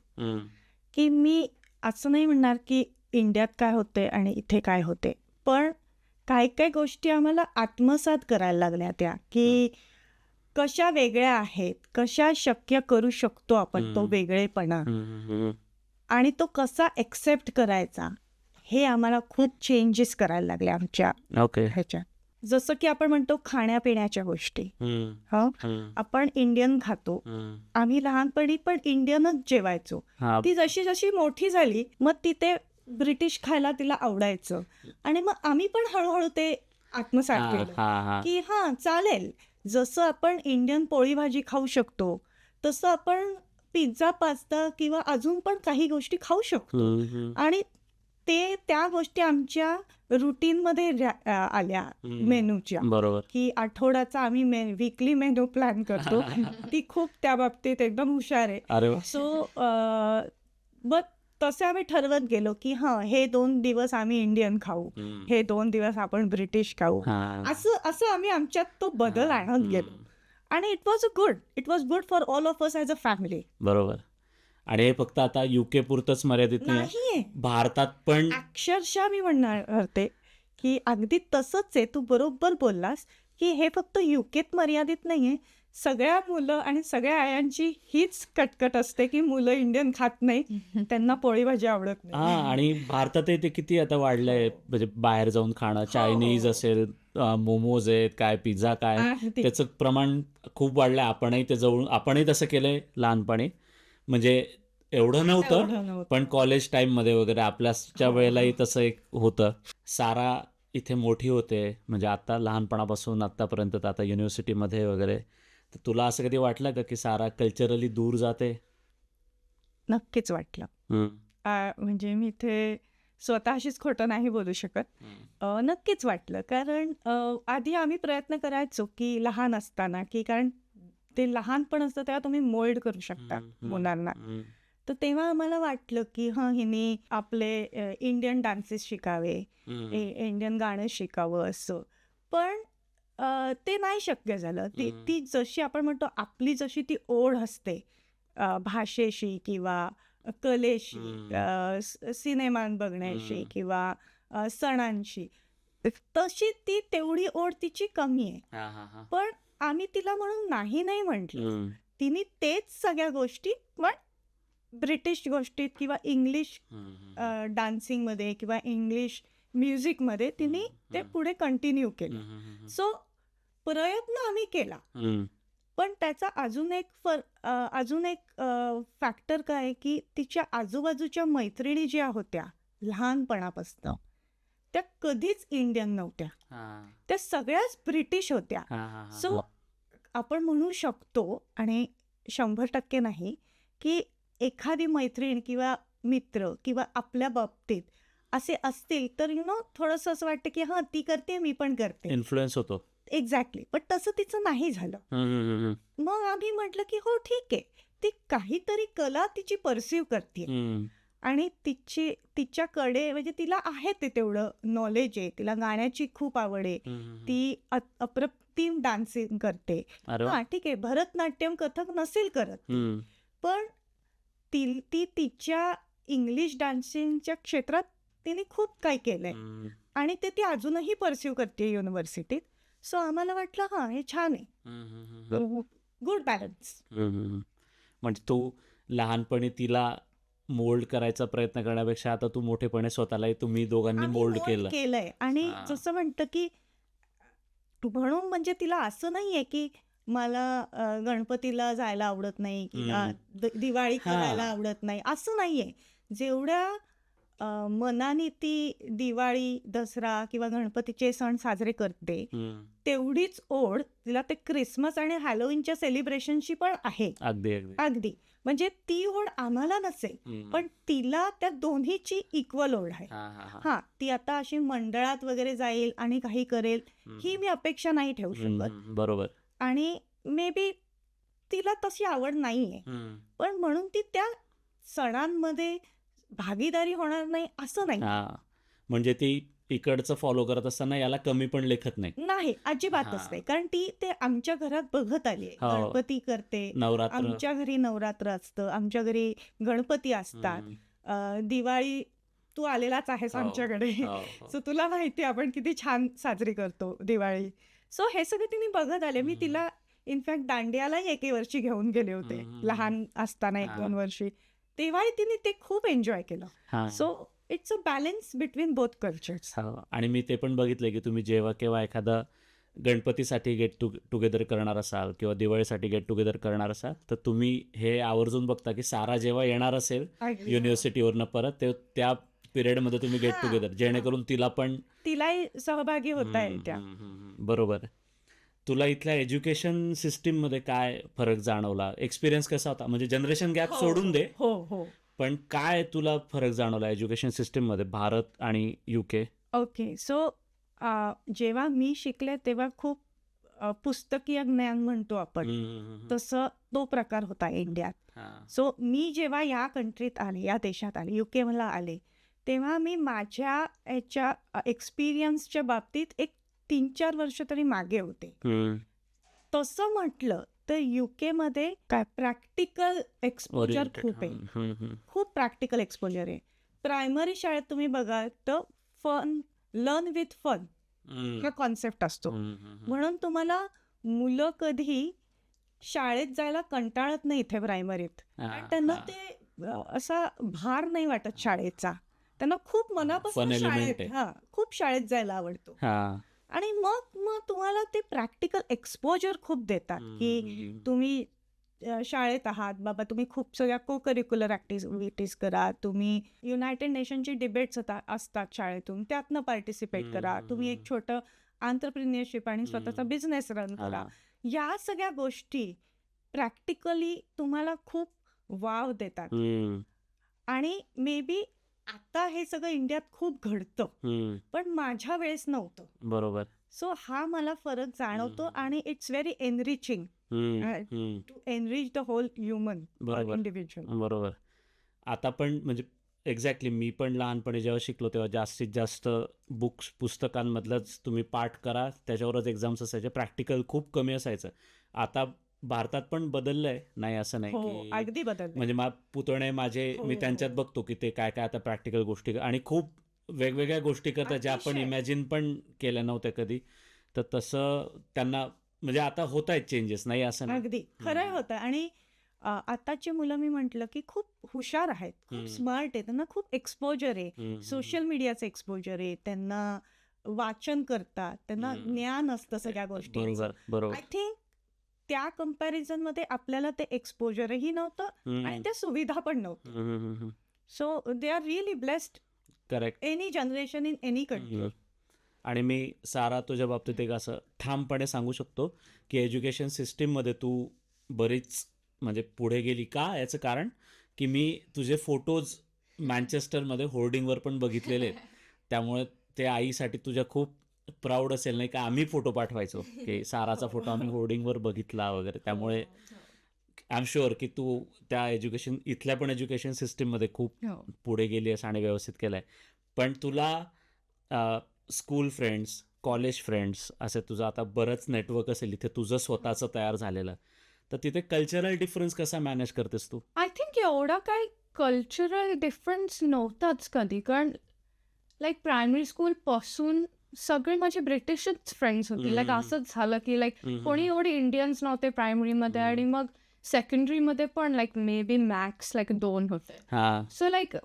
की मी असं नाही म्हणणार की इंडियात काय होते आणि इथे काय होते, पण काही गोष्टी आम्हाला आत्मसात करायला लागल्या त्या की कशा वेगळ्या आहेत, कशा शक्य करू शकतो आपण तो वेगळेपणा आणि तो कसा एक्सेप्ट करायचा, हे आम्हाला खूप चेंजेस करायला लागले आमच्या ह्याच्यात. जसं की आपण म्हणतो खाण्यापिण्याच्या गोष्टी. आपण इंडियन खातो. आम्ही लहानपणी पण इंडियनच जेवायचो. ती जशी जशी मोठी झाली मग तिथे ब्रिटिश खायला तिला आवडायचं आणि मग आम्ही पण हळूहळू ते आत्मसात केलं की चालेल, जसं आपण इंडियन पोळी भाजी खाऊ शकतो तसं आपण पिझ्झा पास्ता किंवा अजून पण काही गोष्टी खाऊ शकतो. आणि त्या गोष्टी आमच्या रुटीन मध्ये आल्या मेनूच्या. बरोबर. की आठवड्याचा आम्ही वीकली मेनू प्लॅन करतो. ती खूप त्या बाबतीत एकदम हुशार आहे. सो मग तसे आम्ही ठरवत गेलो की हे 2 दिवस आम्ही इंडियन खाऊ, हे 2 दिवस आपण ब्रिटिश खाऊ. असं आम्ही आमच्यात तो बदल आणत गेलो आणि it was good for all of us as a family. बरोबर. आणि हे फक्त आता UK पुरतच मर्यादित नाहीये, भारतात पण. अक्षरशः मी म्हणणार ते की अगदी तसंच आहे. तू बरोबर बोललास की हे फक्त UKत मर्यादित नाहीये. सगळ्या मुलं आणि सगळ्या आयांची हीच कटकट असते की मुलं इंडियन खात नाही, त्यांना पोळी भाजी आवडत नाही. आणि भारतातही ते किती आता वाढलंय, म्हणजे बाहेर जाऊन खाणं, चायनीज असेल, मोमोज आहेत, काय पिझ्झा, काय त्याचं प्रमाण खूप वाढलंय. आपणही तसं केलंय लहानपणी. म्हणजे एवढं नव्हतं पण कॉलेज टाइम मध्ये वगैरे आपल्याच्या वेळेलाही तसं एक होतं. सारा इथे मोठी होते, म्हणजे आता लहानपणापासून आतापर्यंत, आता युनिव्हर्सिटीमध्ये वगैरे. तर तुला असं कधी वाटलं का की सारा कल्चरली दूर जाते? नक्कीच वाटलं. म्हणजे मी इथे स्वतःशीच खोटं नाही बोलू शकत. नक्कीच वाटलं, कारण आधी आम्ही प्रयत्न करायचो की लहान असताना, की कारण ते लहानपण असतं तेव्हा तुम्ही मोल्ड करू शकता मुलांना. तर तेव्हा आम्हाला वाटलं की हिने आपले इंडियन डान्सेस शिकावे, इंडियन गाणं शिकावं असं. पण ते नाही शक्य झालं. ती जशी आपण म्हणतो आपली जशी ती ओढ असते भाषेशी किंवा कलेशी, सिनेमा बघण्याशी किंवा सणांशी, तशी ती तेवढी ओढ तिची कमी आहे. पण आम्ही तिला म्हणून नाही म्हटलं. तिने तेच सगळ्या गोष्टी पण ब्रिटिश गोष्टीत किंवा इंग्लिश डान्सिंगमध्ये किंवा इंग्लिश म्युझिकमध्ये तिने ते पुढे कंटिन्यू केलं. सो प्रयत्न आम्ही केला, पण त्याचा अजून एक फॅक्टर काय की तिच्या आजूबाजूच्या मैत्रिणी ज्या होत्या लहानपणापासून, त्या कधीच इंडियन नव्हत्या. त्या सगळ्याच ब्रिटिश होत्या. सो आपण म्हणू शकतो, आणि 100% नाही, की एखादी मैत्रीण किंवा मित्र किंवा आपल्या बाबतीत असे असतील तर थोडंसं असं वाटतं की ती करते मी पण करते, इन्फ्लुएन्स होतो. एक्झॅक्टली. पण तसं तिचं नाही झालं. मग आम्ही म्हटलं की हो ठीक आहे, ती काहीतरी कला तिची परसिव्ह करते आणि तिच्याकडे म्हणजे तिला आहे ते तेवढं नॉलेज आहे, तिला गाण्याची खूप आवड आहे, ती अप्रतिम डान्सिंग करते. ठीक आहे, भरतनाट्यम कथक नसेल करत, पण ती तिच्या इंग्लिश डान्सिंगच्या क्षेत्रात तिने खूप काही केलंय आणि ते ती अजूनही परसिव्ह करते युनिव्हर्सिटीत. सो आम्हाला वाटलं हे छान आहे, गुड बॅलन्स. म्हणजे तू लहानपणी तिला मोल्ड करायचा प्रयत्न करण्यापेक्षा आता तू मोठेपणे स्वतःलाही तुम्ही दोघांनी मोल्ड केलंय. आणि जसं म्हणतं की म्हणून म्हणजे तिला असं नाहीये की मला गणपतीला जायला आवडत नाही किंवा दिवाळी करायला आवडत नाही, असं नाहीये. जेवढ्या मनाने ती दिवाळी, दसरा किंवा गणपतीचे सण साजरे करते, तेवढीच ओढ तिला ते क्रिसमस आणि हॅलोविनच्या सेलिब्रेशनची पण आहे. अगदी म्हणजे ती ओढ आम्हाला नसेल, पण तिला त्या दोन्हीची इक्वल ओढ आहे. ती आता अशी मंडळात वगैरे जाईल आणि काही करेल ही मी अपेक्षा नाही ठेवू शकत. बरोबर. आणि मे बी तिला तशी आवड नाहीये, पण म्हणून ती त्या सणांमध्ये भागीदारी होणार नाही असं नाही. म्हणजे ती इकडचं फॉलो करत असताना याला कमी पण लेखत नाही, अजिबातच नाही. कारण ती ते आमच्या घरात बघत आली आहे. गणपती करते, आमच्या घरी नवरात्र असतं, आमच्या घरी गणपती असतात, दिवाळी तू आलेलाच आहेस आमच्याकडे, सो तुला माहिती आपण किती छान साजरी करतो दिवाळी. सो हे सगळं तिने बघत आले. मी तिला इनफॅक्ट दांडियालाही 1 वर्षी घेऊन गेले होते लहान असताना, 1-2 वर्षी. तेव्हाही तिने ते खूप एन्जॉय केलं. So it's a balance between both cultures. आणि मी ते पण बघितलंय की तुम्ही जेव्हा केव्हा एखादा गणपतीसाठी गेट टुगेदर करणार असाल किंवा दिवाळीसाठी गेट टुगेदर करणार असाल तर तुम्ही हे आवर्जून बघता की सारा जेव्हा येणार असेल युनिव्हर्सिटीवरनं परत त्या पिरियडमध्ये तुम्ही गेट टुगेदर, जेणेकरून तिलाही सहभागी होता येईल त्या. बरोबर. तुला इथल्या एज्युकेशन सिस्टीममध्ये काय फरक जाणवला? एक्सपिरियन्स कसा होता? म्हणजे जनरेशन गॅप सोडून दे, पण काय तुला फरक जाणवला एज्युकेशन सिस्टीममध्ये भारत आणि UK? ओके, सो जेव्हा मी शिकले तेव्हा खूप पुस्तकीय ज्ञान म्हणतो आपण, तसं तो प्रकार होता इंडियात. सो मी जेव्हा या कंट्रीत आले, या देशात आले, UK मला आले, तेव्हा मी माझ्या ह्याच्या एक्सपिरियन्सच्या बाबतीत एक 3-4 वर्ष तरी मागे होते. तसं म्हटलं तर UK मध्ये काय प्रॅक्टिकल एक्सपोजर खूप आहे, खूप प्रॅक्टिकल एक्सपोजर आहे. प्रायमरी शाळेत तुम्ही बघाल तर फन, लर्न विथ फन हा कॉन्सेप्ट असतो. म्हणून तुम्हाला मुलं कधी शाळेत जायला कंटाळत नाही इथे प्रायमरीत. त्यांना ते असा भार नाही वाटत शाळेचा. त्यांना खूप मनापासून खूप शाळेत जायला आवडतो. आणि मग तुम्हाला ते प्रॅक्टिकल एक्सपोजर खूप देतात की तुम्ही शाळेत आहात बाबा, तुम्ही खूप सगळ्या को करिक्युलर ॲक्टिव्हिटीज करा, तुम्ही युनायटेड नेशनची डिबेट्स असतात शाळेतून, त्यातनं पार्टिसिपेट करा, तुम्ही एक छोटं आंतरप्रिन्युअरशिप आणि स्वतःचा बिझनेस रन करा. या सगळ्या गोष्टी प्रॅक्टिकली तुम्हाला खूप वाव देतात. आणि मे बी आता हे सगळं इंडियात खूप घडतं, पण माझ्या वेळेस नव्हतं. बरोबर. सो हा मला फरक जाणवतो आणि it's very enriching to enrich the whole human बरोबर. इंडिव्हिज्युअल. बरोबर. आता पण म्हणजे एक्झॅक्टली मी पण लहानपणी जेव्हा शिकलो तेव्हा जास्तीत जास्त बुक्स पुस्तकांमधलंच तुम्ही पाठ करा, त्याच्यावरच एक्झाम्स असायचे, प्रॅक्टिकल खूप कमी असायचं. आता भारतात पण बदललंय, नाही असं नाही हो, की अगदी बदललंय. म्हणजे पुतणे माझे, मी हो, त्यांच्यात हो. बघतो की ते काय काय आता प्रॅक्टिकल गोष्टी आणि खूप वेगवेगळ्या गोष्टी करतात ज्या आपण अतिशय. इमॅजिन पण केल्या नव्हत्या कधी. तर तसं त्यांना म्हणजे आता होत आहेत चेंजेस, नाही असं नाही. अगदी खरंय होतं. आणि आताची मुलं मी म्हटलं की खूप हुशार आहेत, खूप स्मार्ट आहे, त्यांना खूप एक्सपोजर आहे, सोशल मीडियाचं एक्सपोजर आहे, त्यांना वाचन करतात, त्यांना ज्ञान असतं सगळ्या गोष्टींचं. बरोबर. बरोबर. आय थिंक त्या कंपॅरिझन मध्ये आपल्याला ते एक्सपोजरही नव्हतं आणि त्या सुविधा पण नव्हत्या. So they are really blessed, correct. Any generation in any country. आणि मी सारा तुझ्या बाबतीत एक असं ठामपणे सांगू शकतो की एज्युकेशन सिस्टीममध्ये तू बरीच म्हणजे पुढे गेली. का याचं कारण की मी तुझे फोटोज मँचेस्टरमध्ये होर्डिंगवर पण बघितलेले आहेत, त्यामुळे ते आईसाठी तुझ्या खूप प्राऊड असेल, नाही का? आम्ही फोटो पाठवायचो की साराचा फोटो आम्ही होर्डिंगवर बघितला वगैरे, त्यामुळे आय एम शुअर की तू त्या इथल्या पण एज्युकेशन सिस्टीममध्ये खूप हो. पुढे गेली आहेस आणि व्यवस्थित केलं आहे. पण तुला स्कूल फ्रेंड्स, कॉलेज फ्रेंड्स असे तुझं आता बरंच नेटवर्क असेल इथे तुझं स्वतःचं तयार झालेलं, तर तिथे कल्चरल डिफरन्स कसा मॅनेज करतेस तू? आय थिंक एवढा काही कल्चरल डिफरन्स नव्हताच कधी, कारण लाईक प्रायमरी स्कूल पासून सगळे माझे ब्रिटिशच फ्रेंड्स होते. लाईक असंच झालं की लाईक कोणी एवढे इंडियन्स नव्हते प्रायमरीमध्ये, आणि मग सेकंडरीमध्ये पण like may be max like 2 होते. हां. सो लाईक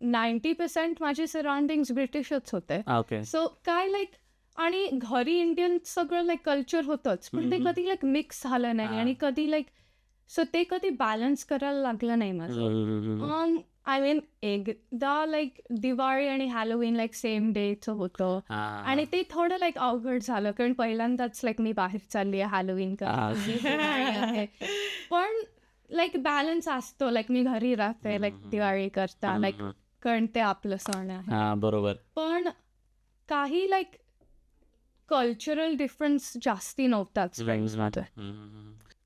90% माझे सराउंडिंग्स ब्रिटिशच होते. ओके. सो काय लाईक, आणि घरी इंडियन सगळं लाईक कल्चर होतंच, पण ते कधी लाईक मिक्स झालं नाही, आणि कधी लाईक सो ते कधी बॅलन्स करायला लागलं नाही माझं. आय मीन एकदा लाईक दिवाळी आणि हॅलोवीन लाईक सेम डेचं होतं, आणि ते थोडं लाईक अवघड झालं, कारण पहिल्यांदाच लाईक मी बाहेर चालली आहे हॅलोवीन आहे. पण लाईक बॅलन्स असतो, लाईक मी घरी राहते लाईक दिवाळी करता, लाईक कारण ते आपलं सण आहे. हां, बरोबर. पण काही लाईक कल्चरल डिफरन्स जास्ती नव्हताच फ्रेंड्समध्ये.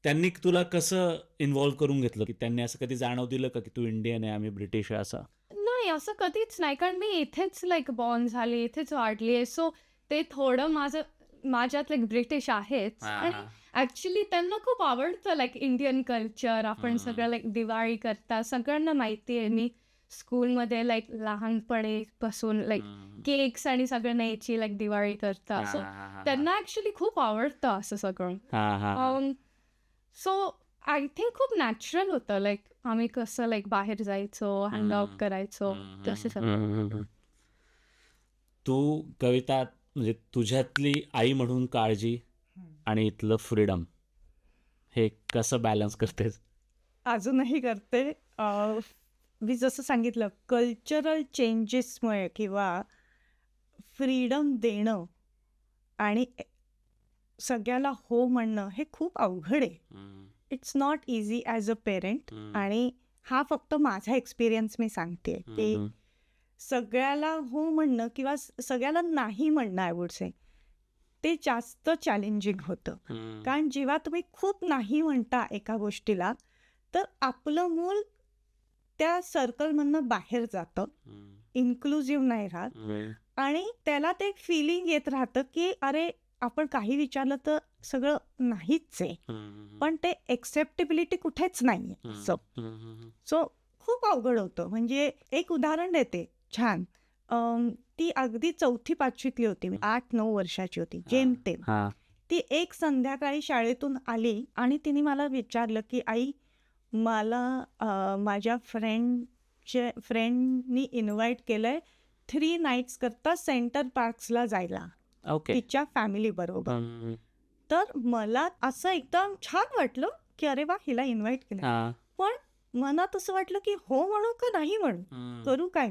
त्यांनी तुला कसं इन्व्हॉल्व्ह करून घेतलं, की त्यांनी असं कधी जाणव दिलं का की तू इंडियन आहे, आम्ही ब्रिटिश आहे असं? नाही, असं कधीच नाही, कारण मी इथेच लाईक बॉर्न झाली, इथेच वाढली आहे. सो ते थोडं माझ्यात लाईक ब्रिटिश आहेच, आणि ऍक्च्युली त्यांना खूप आवडतं लाईक इंडियन कल्चर. आपण सगळं लाईक दिवाळी करता, सगळ्यांना माहिती आहे. मी स्कूलमध्ये लाईक लहानपणीपासून लाईक केक्स आणि सगळं न्यायची लाईक दिवाळी करता. सो त्यांना ऍक्च्युली खूप आवडतं असं सगळं. सो आय थिंक खूप नॅचरल होतं, लाईक आम्ही कसं लाईक बाहेर जायचो, हँग आउट करायचो, तसे सगळं. तू कविता म्हणजे तुझ्यातली आई म्हणून काळजी आणि इथलं फ्रीडम हे कसं बॅलन्स करतेस? अजूनही करते. मी जसं सांगितलं, कल्चरल चेंजेसमुळे किंवा फ्रीडम देणं आणि सगळ्याला हो म्हणणं हे खूप अवघड आहे. It's not easy as a parent. आणि हा फक्त माझा एक्सपिरियन्स मी सांगते की सगळ्याला हो म्हणणं किंवा सगळ्याला नाही म्हणणं, आय वुड से, ते जास्त चॅलेंजिंग होतं. कारण जेव्हा तुम्ही खूप नाही म्हणता एका गोष्टीला, तर आपलं मूल त्या सर्कलमधनं बाहेर जातं, इन्क्लुझिव्ह नाही राहत, आणि त्याला ते एक फिलिंग येत राहतं की अरे आपण काही विचारलं तर सगळं नाहीच आहे, पण ते एक्सेप्टेबिलिटी कुठेच नाही आहे. सो खूप अवघड होतं. म्हणजे एक उदाहरण देते छान. ती अगदी 4वी-5वीतली होती, 8-9 वर्षाची होती जेमतेम. ती एक संध्याकाळी शाळेतून आली आणि तिने मला विचारलं की आई, मला माझ्या फ्रेंडनी इन्व्हाइट केलंय 3 नाईट्स करता सेंटर पार्क्सला जायला तिच्या फॅमिली बरोबर. तर मला असं एकदम छान वाटलं की अरे वा, हिला इन्व्हाइट केलं. पण मनात असं वाटलं की हो म्हणू का नाही म्हणू, करू काय.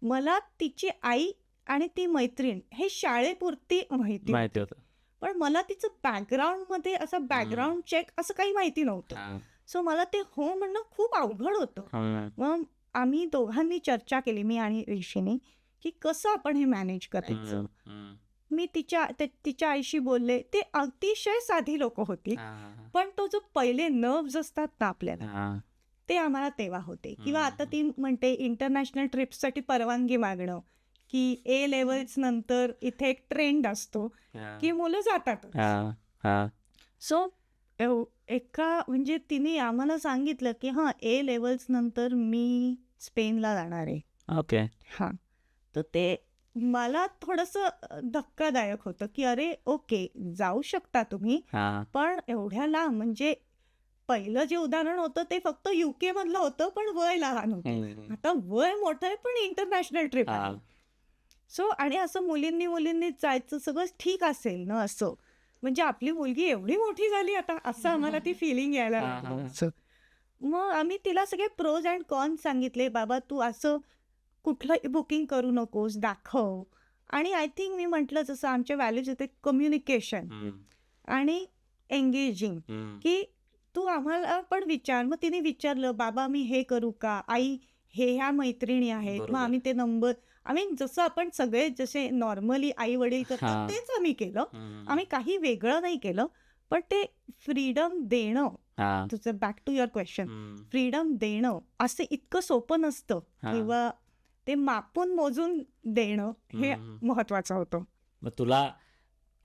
मला तिची आई आणि ती मैत्रीण हे शाळेपुरती माहिती होतं, पण मला तिचं बॅकग्राऊंडमध्ये असं बॅकग्राऊंड चेक असं काही माहिती नव्हतं. सो मला ते हो म्हणणं खूप अवघड होतं. मग आम्ही दोघांनी चर्चा केली, मी आणि ऋषीने, की कसं आपण हे मॅनेज करायचं. मी तिच्या आईशी बोलले. ते अतिशय साधी लोक होती, पण तो जो पहिले नर्व्स असतात ना आपल्याला, ते आम्हाला तेव्हा होते. किंवा आता ती म्हणते इंटरनॅशनल ट्रिप्ससाठी परवानगी मागणं, की A लेवल्स नंतर इथे एक ट्रेंड असतो की मुलं जातात. सो एका म्हणजे तिने आम्हाला सांगितलं की A लेवल्स नंतर मी स्पेनला जाणार आहे. ओके. हां, तर ते मला थोडंसं धक्कादायक होतं की अरे ओके, जाऊ शकता तुम्ही, पण एवढ्या लांब. म्हणजे पहिलं जे उदाहरण होतं ते फक्त UK मधलं होतं, पण वय लहान होतं. आता वय मोठं आहे, पण इंटरनॅशनल ट्रिप आहे. सो आणि असं मुलींनी जायचं सगळं ठीक असेल ना, असं म्हणजे आपली मुलगी एवढी मोठी झाली आता, असं आम्हाला ती फिलिंग यायला लागली. मग आम्ही तिला सगळे प्रोज अँड कॉन्स सांगितले, बाबा तू असं कुठलंही बुकिंग करू नकोस, दाखव. आणि आय थिंक मी म्हटलं जसं आमच्या व्हॅल्यूज येते कम्युनिकेशन आणि एंगेजिंग, की तू आम्हाला पण विचार. मग तिने विचारलं, बाबा मी हे करू का, आई हे ह्या मैत्रिणी आहेत. मग आम्ही ते नंबर, जसं आपण सगळे जसे नॉर्मली आई वडील करतात तेच आम्ही केलं. आम्ही काही वेगळं नाही केलं, पण ते फ्रीडम देणं, तुझं back to your question, freedom देणं असं इतकं सोपं नसतं, किंवा ते मापून मोजून देणं हे महत्वाचं होतं. मग तुला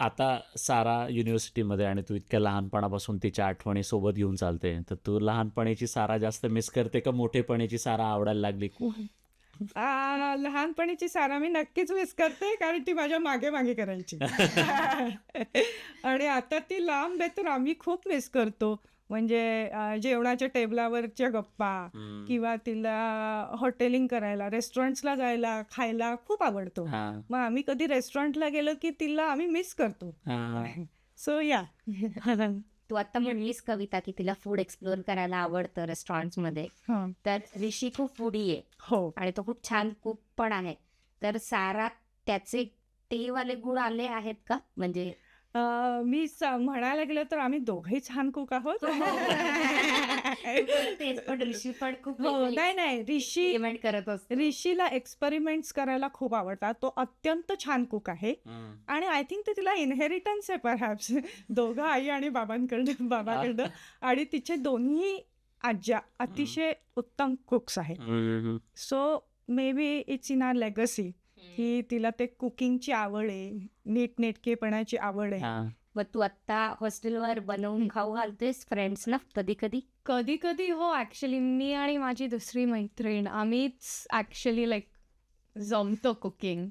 आता सारा युनिव्हर्सिटीमध्ये आणि तू इतक्या लहानपणापासून तिच्या आठवणी सोबत घेऊन चालते, तर तू लहानपणीची सारा जास्त मिस करते का मोठेपणीची सारा आवडायला लागली? लहानपणीची सारा मी नक्कीच मिस करते, कारण ती माझ्या मागे मागे करायची. आणि आता ती लांब आहे, तर आम्ही खूप मिस करतो. म्हणजे जेवणाच्या टेबलावरच्या गप्पा, किंवा तिला हॉटेलिंग करायला, रेस्टॉरंट्सला जायला, खायला खूप आवडतो. मग आम्ही कधी रेस्टॉरंटला गेलो की तिला आम्ही मिस करतो. सो या. तू आता म्हणलीस कविता की तिला फूड एक्सप्लोअर करायला आवडतं रेस्टॉरंट्समध्ये, तर ऋषी खूप फूडी आहे. हो. आणि तो खूप छान कुक पण आहे. तर सारा त्याचे ते वाले गुण आले आहेत का? म्हणजे मी म्हणायला गेलं तर आम्ही दोघेही छान कुक आहोत. पण ऋषी पण खूप नाही, एक्सपेरिमेंट करत असतो. ऋषीला एक्सपेरिमेंट्स करायला खूप आवडतात. तो अत्यंत छान कुक आहे. आणि आय थिंक ते तिला इनहेरिटन्स आहे परहॅप्स, दोघं आई आणि बाबाकडनं. आणि तिचे दोन्ही आज्या अतिशय उत्तम कुक्स आहेत. So maybe it's in our legacy की तिला ते कुकिंगची आवड आहे, नीटनेटकेपणाची आवड आहे. मग तू आता हॉस्टेलवर बनवून खाऊ घालतेस फ्रेंड्सना कधी कधी? हो, ऍक्च्युली मी आणि माझी दुसरी मैत्रीण आम्हीच ऍक्च्युली लाईक जमतो कुकिंग.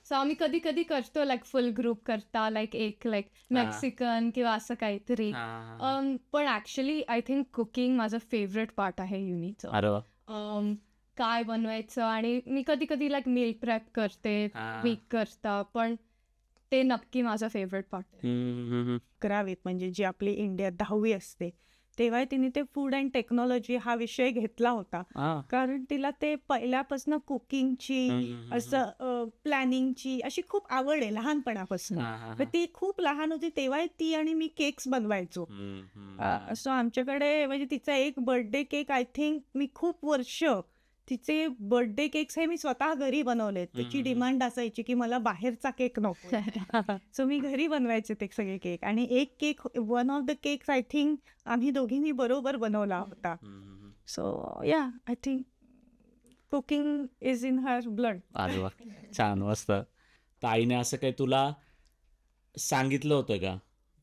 सो आम्ही कधी कधी करतो, लाईक फुल ग्रुप करता, लाईक मेक्सिकन किंवा असं काहीतरी. पण ऍक्च्युली आय थिंक कुकिंग माझं फेवरेट पार्ट आहे युनीचं. काय बनवायचं, आणि मी कधी कधी लाईक मील प्रेप करते, वीक करता, पण ते नक्की माझा फेवरेट पार्ट आहे. करावीत म्हणजे जी आपली इंडियात 10वी असते तेव्हा तिने ते फूड अँड टेक्नॉलॉजी हा विषय घेतला होता, कारण तिला ते पहिल्यापासून कुकिंगची, असं प्लॅनिंगची अशी खूप आवड आहे लहानपणापासून. ती खूप लहान होती तेव्हा ती आणि मी केक्स बनवायचो. सो आमच्याकडे म्हणजे तिचा एक बर्थडे केक, आय थिंक मी खूप वर्ष तिचे बर्थडे केक्स हे मी स्वतः घरी बनवलेत. त्याची डिमांड असायची की मला बाहेरचा केक नको. सो मी घरी बनवायचे ते सगळे केक. आणि एक cake, one of the cakes I think आम्ही दोघींनी बरोबर बनवला होता. सो या, I think cooking is in her blood. अरे वा, छान, मस्त. तर आईने असं काही तुला सांगितलं होतं का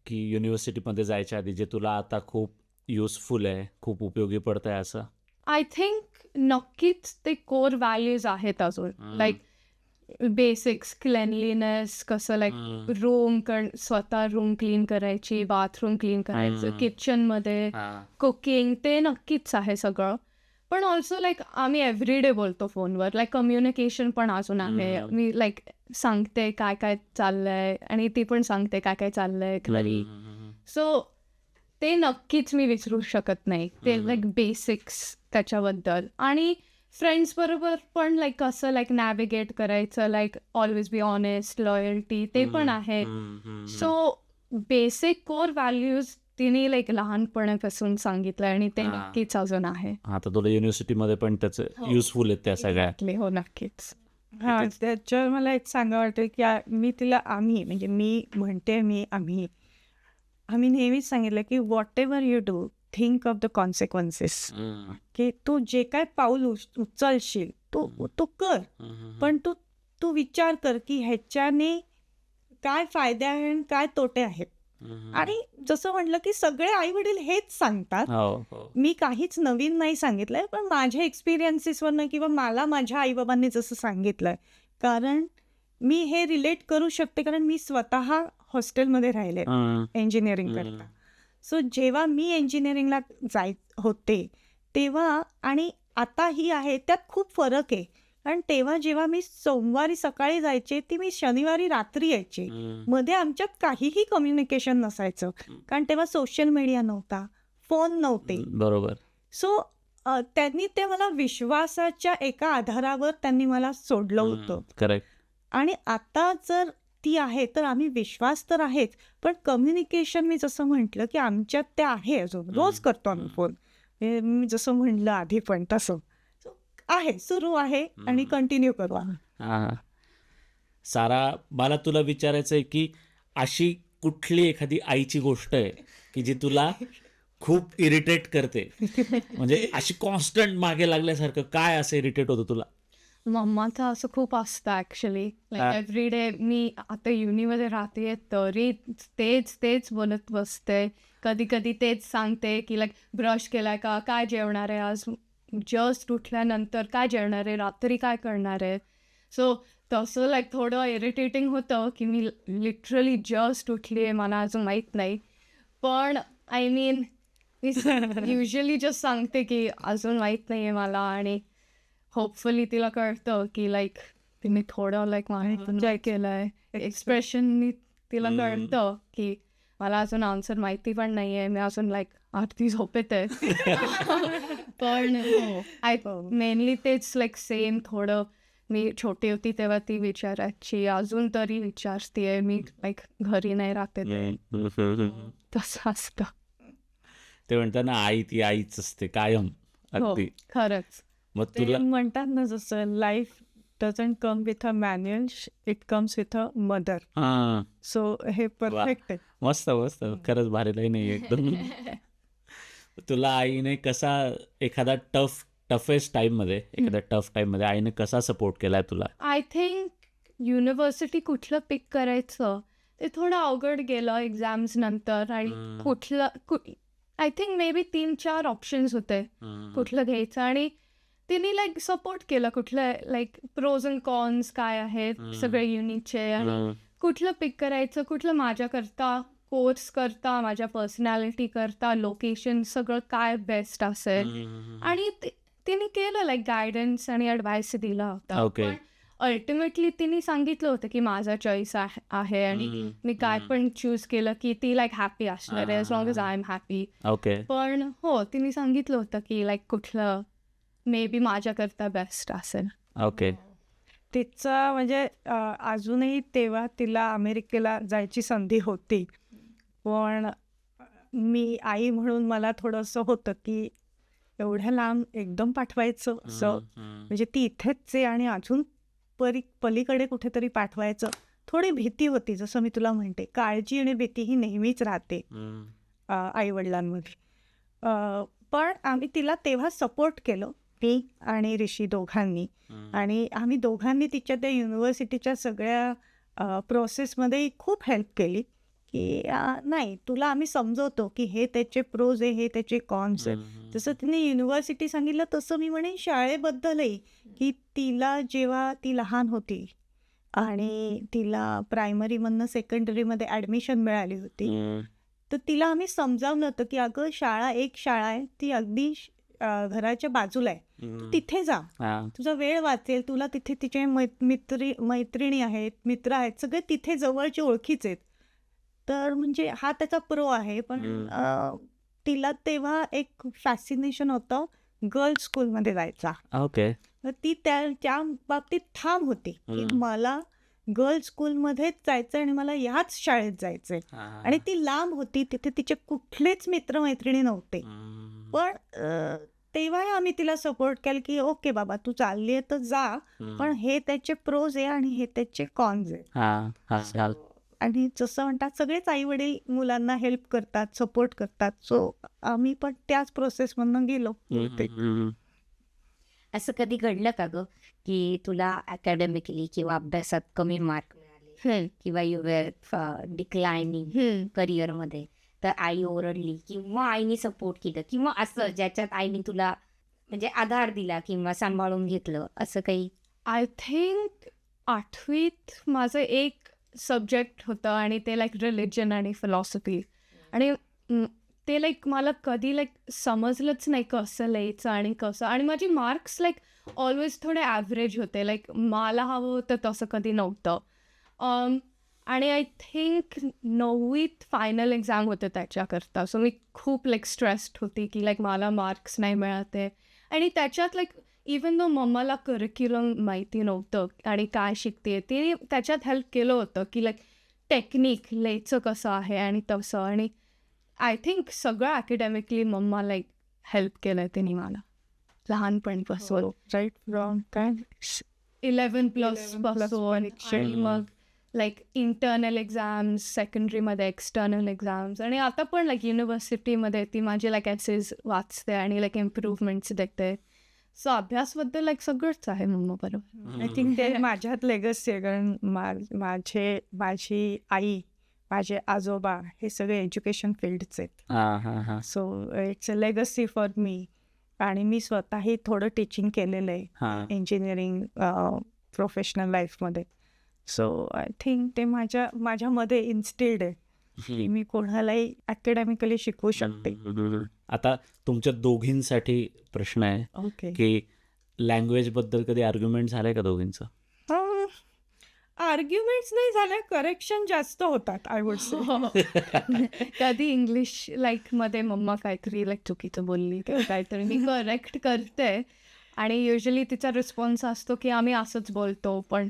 की युनिव्हर्सिटीमध्ये जायच्या आधी, जे तुला आता खूप युजफुल आहे, खूप उपयोगी पडत आहे असं? आय थिंक नक्कीच ते कोर व्हॅल्यूज आहेत अजून, लाईक बेसिक्स, क्लेनलीनेस, कसं लाईक स्वतः रूम क्लीन करायची, बाथरूम क्लीन करायचं, किचनमध्ये कुकिंग, ते नक्कीच आहे सगळं. पण ऑल्सो लाईक आम्ही एव्हरीडे बोलतो फोनवर, लाईक कम्युनिकेशन पण अजून आहे. मी लाईक सांगते काय काय चाललंय आणि ती पण सांगते काय काय चाललंय घरी. सो ते नक्कीच मी विसरू शकत नाही, ते लाईक बेसिक्स त्याच्याबद्दल. आणि फ्रेंड्स बरोबर पण लाईक कसं लाईक नॅव्हिगेट करायचं, like always be honest, loyalty, ते पण आहे. सो बेसिक कोर व्हॅल्यूज तिने लाईक लहानपणापासून सांगितलं आणि ते हा. नक्कीच अजून आहे. आता तुला युनिव्हर्सिटीमध्ये पण त्याचं युजफुल आहेत त्या सगळ्या. हो नक्कीच. हा त्याच्यावर मला एक सांगा वाटेल की मी तिला आम्ही म्हणजे मी म्हणते आम्ही नेहमीच सांगितलं की what ever you do think of the consequences. की तू जे काय पाऊल उचलशील तो कर, पण तू विचार कर की ह्याच्याने काय फायदे आहे आणि काय तोटे आहेत. आणि जसं म्हटलं की सगळे आई वडील हेच सांगतात. मी काहीच नवीन नाही सांगितलंय, पण माझ्या एक्सपिरियन्सेसवरनं किंवा मला माझ्या आईबाबांनी जसं सांगितलंय, कारण मी हे रिलेट करू शकते, कारण मी स्वतः हॉस्टेलमध्ये राहिले इंजिनिअरिंग करता. सो जेव्हा मी इंजिनिअरिंगला होते तेव्हा आणि आता ही आहे त्यात खूप फरक आहे. कारण तेव्हा जेव्हा मी सोमवारी सकाळी जायचे ती मी शनिवारी रात्री यायचे. मध्ये आमच्यात काहीही कम्युनिकेशन नसायचं, कारण तेव्हा सोशल मीडिया नव्हता, फोन नव्हते. बरोबर. सो त्यांनी ते मला विश्वासाच्या एका आधारावर त्यांनी मला सोडलं होतं. करेक्ट. आणि आता जर ती आहे तर आम्ही विश्वास तर आहेच, पण कम्युनिकेशन मी जसं म्हटलं की आमच्यात ते आहे, अजून रोज करतो आम्ही फोन. मी जसं म्हणलं आधी पण तसं आहे, सुरू आहे आणि कंटिन्यू करू आम्ही. हां. सारा, मला तुला विचारायचं आहे की अशी कुठली एखादी आईची गोष्ट आहे की जी तुला खूप इरिटेट करते, म्हणजे अशी कॉन्स्टंट मागे लागल्यासारखं काय असं इरिटेट होतं तुला? मम्माचं असं खूप असतं ॲक्च्युली. लाईक एव्हरी डे मी आता युनिमध्ये राहते तरी तेच बोलत बसते. कधी कधी तेच सांगते की लाईक ब्रश केलाय का, काय जेवणार आहे आज, जस्ट उठल्यानंतर काय जेवणार आहे, रात्री काय करणार आहे. सो तसं लाईक थोडं इरिटेटिंग होतं की मी लिटरली जस्ट उठली आहे, मला अजून माहीत नाही. पण I mean me usually just सांगते की अजून माहीत नाही आहे मला, आणि होपफुली तिला कळतं की लाईक तिने थोडं लाईक एन्जॉय केलं आहे. एक्सप्रेशननी तिला कळतं की मला अजून आन्सर माहिती पण नाही आहे, मी अजून लाईक आरती झोपेत आहे. पण आय मेनली तेच लाईक सेम. थोडं मी छोटी होती तेव्हा ती विचारायची, अजून तरी विचारतीये, मी लाईक घरी नाही राहते, तसं असतं. हो, ते म्हणतात ना, आई ती आईच असते कायम. अगदी खरंच. मग ते तुला म्हणतात ना, जसं life doesn't come with a manual, it comes with a mother. हां, सो हे परफेक्ट आहे. मस्त खरंच भारी लाईन आहे एकदम. तुला आईने कसा एखादा टफेस्ट टाइममध्ये आईने कसा सपोर्ट केलाय तुला? आय थिंक युनिव्हर्सिटी कुठलं पिक करायचं ते थोडं अवघड गेलं एक्झाम्स नंतर. आणि कुठलं I think may be 3-4 options होते कुठलं घ्यायचं, आणि तिने लाईक सपोर्ट केलं कुठलं लाईक प्रोज अँड कॉन्स काय आहेत सगळे युनिटचे, आणि कुठलं पिक करायचं, कुठलं माझ्याकरता कोर्स करता, माझ्या पर्सनॅलिटी करता, लोकेशन सगळं काय बेस्ट असेल. आणि तिने केलं लाईक गायडन्स आणि ॲडवाईस दिला होता. ओके. अल्टिमेटली तिने सांगितलं होतं की माझा चॉईस आहे आणि मी काय पण चूज केलं की ती लाईक हॅपी असणार आहे, as long as I am happy. Okay. पण हो, तिने सांगितलं होतं की लाईक कुठलं मे बी माझ्याकरता बेस्ट असेल. ओके. तिचं म्हणजे अजूनही तेव्हा तिला अमेरिकेला जायची संधी होती, पण मी आई म्हणून मला थोडंसं होतं की एवढ्या लांब एकदम पाठवायचं असं, म्हणजे ती इथेच आहे आणि अजून पलीकडे कुठेतरी पाठवायचं, थोडी भीती होती. जसं मी तुला म्हणते, काळजी आणि भीती ही नेहमीच राहते आईवडिलांमध्ये. पण आम्ही तिला तेव्हा सपोर्ट केलं, मी आणि ऋषी दोघांनी. आणि आम्ही दोघांनी तिच्या त्या युनिव्हर्सिटीच्या सगळ्या प्रोसेसमध्ये खूप हेल्प केली की नाही, तुला आम्ही समजवतो की हे त्याचे प्रोज आहे, हे त्याचे कॉन्स आहेत. जसं तिने युनिव्हर्सिटी सांगितलं तसं मी म्हणेन शाळेबद्दलही, की तिला जेव्हा ती लहान होती आणि तिला प्रायमरीमधनं सेकंडरीमध्ये ॲडमिशन मिळाली होती, तर तिला आम्ही समजावलं होतं की अगं शाळा आहे, ती अगदी घराच्या बाजूला आहे, तू तिथे जा, तुझा वेळ वाचेल, तुला तिथे तिचे मैत्रिणी आहेत, मित्र आहेत, सगळे तिथे जवळचे ओळखीचे आहेत. तर म्हणजे हा त्याचा प्रो आहे. पण तिला तेव्हा एक फॅसिनेशन होतं गर्ल्स स्कूलमध्ये जायचा. ओके. तर ती त्या बाबतीत ठाम होती की मला गर्ल्स स्कूलमध्येच जायचं आणि मला ह्याच शाळेत जायचंय. आणि ती लांब होती, तिथे तिचे कुठलेच मित्रमैत्रिणी नव्हते. पण तेव्हा आम्ही तिला सपोर्ट केलं की ओके बाबा तू चालली आहे तर जा, पण हे त्याचे प्रोज आहे आणि हे त्याचे कॉन्स आहे. आणि जसं म्हणतात सगळेच आई वडील मुलांना हेल्प करतात, सपोर्ट करतात. सो आम्ही पण त्याच प्रोसेसमधून गेलो. असं कधी घडलं का ग की तुला अकॅडमिकली किंवा अभ्यासात कमी मार्क मिळाले किंवा यू वेअर डिक्लायनिंग करिअरमध्ये, तर आई ओरडली किंवा आईने सपोर्ट केलं किंवा असं ज्याच्यात आईने तुला म्हणजे आधार दिला किंवा सांभाळून घेतलं, असं काही? आय थिंक 8वीत माझं एक सब्जेक्ट होतं आणि ते लाईक रिलिजन आणि फिलॉसॉफी. आणि ते लाईक मला कधी लाईक समजलंच नाही कसं लिहायचं आणि कसं. आणि माझी मार्क्स लाईक ऑलवेज थोडे ॲव्हरेज होते, लाईक मला हवं होतं तसं कधी नव्हतं. आणि आय थिंक 9वीत फायनल एक्झाम होते त्याच्याकरता. सो मी खूप लाईक स्ट्रेस्ड होती की लाईक मला मार्क्स नाही मिळते. आणि त्याच्यात लाईक इवन दो मम्माला करिक्युलम माहिती नव्हतं आणि काय शिकते, तिने त्याच्यात हेल्प केलं होतं की लाईक टेक्निक लिहायचं कसं आहे आणि तसं. आणि आय थिंक सगळं अकॅडमिकली मम्मा लाईक हेल्प केलं आहे तिने मला लहानपणीपासून. राईट फ्रॉम काय 11+ पासून. आणि मग लाईक इंटर्नल एक्झाम्स, सेकंडरीमध्ये एक्सटर्नल एक्झाम्स, आणि आता पण लाईक युनिव्हर्सिटीमध्ये ती माझे लाईक एसेस वाचते आणि लाईक इम्प्रूव्हमेंट्स देते. सो अभ्यासबद्दल लाईक सगळंच आहे मम्मा बरोबर. आय थिंक ते माझ्यात लेगसी आहे. कारण माझी आई, माझे आजोबा हे सगळे एज्युकेशन फील्डचे आहेत. So it's a legacy for me. आणि मी स्वतःही थोडं टीचिंग केलेलं आहे इंजिनिअरिंग प्रोफेशनल लाईफमध्ये. सो आय थिंक ते माझ्यामध्ये इन्स्टिल्ड आहे की मी कोणालाही अकॅडमिकली शिकवू शकते. आता तुमच्या दोघींसाठी प्रश्न आहे ओके. की लँग्वेज बद्दल कधी आर्ग्युमेंट झालंय का दोघींचं? आर्ग्युमेंट्स नाही झाल्या, करेक्शन जास्त होतात आय वुड से. कधी इंग्लिश लाईक मध्ये मम्मा काहीतरी लाईक चुकीचं बोलली किंवा काहीतरी मी करेक्ट करते आणि युजली तिचा रिस्पॉन्स असतो की आम्ही असंच बोलतो, पण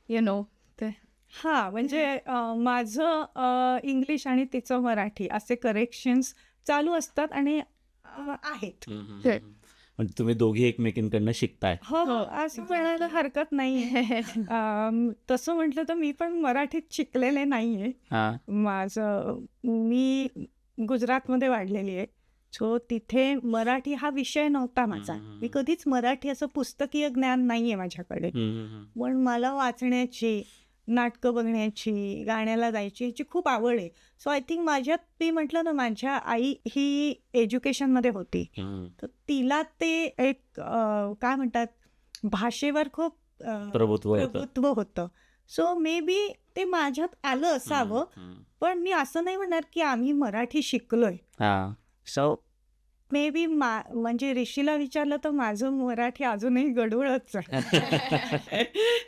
यु नो ते. हां, म्हणजे माझं इंग्लिश आणि तिचं मराठी असे करेक्शन्स चालू असतात आणि आहेत. म्हणजे तुम्ही दोघी एकमेकींकडनं शिकताय. हो, असं म्हणायला हरकत नाही. तसं म्हटलं तर मी पण मराठीत शिकलेले नाही आहे. मी गुजरातमध्ये वाढलेली आहे. सो तिथे मराठी हा विषय नव्हता माझा. मी कधीच मराठी असं पुस्तकीय ज्ञान नाही आहे माझ्याकडे. पण मला वाचण्याची, नाटकं बघण्याची, गाण्याला जायची ह्याची खूप आवड आहे. सो आय थिंक माझ्यात मी म्हटलं ना, माझ्या आई ही एज्युकेशनमध्ये होती, तर तिला ते एक काय म्हणतात भाषेवर खूप प्रभुत्व होतं. सो मे बी ते माझ्यात आलं असावं. पण मी असं नाही म्हणणार की आम्ही मराठी शिकलोय. सो मे बी म्हणजे ऋषीला विचारलं तर माझं मराठी अजूनही गडूळच आहे.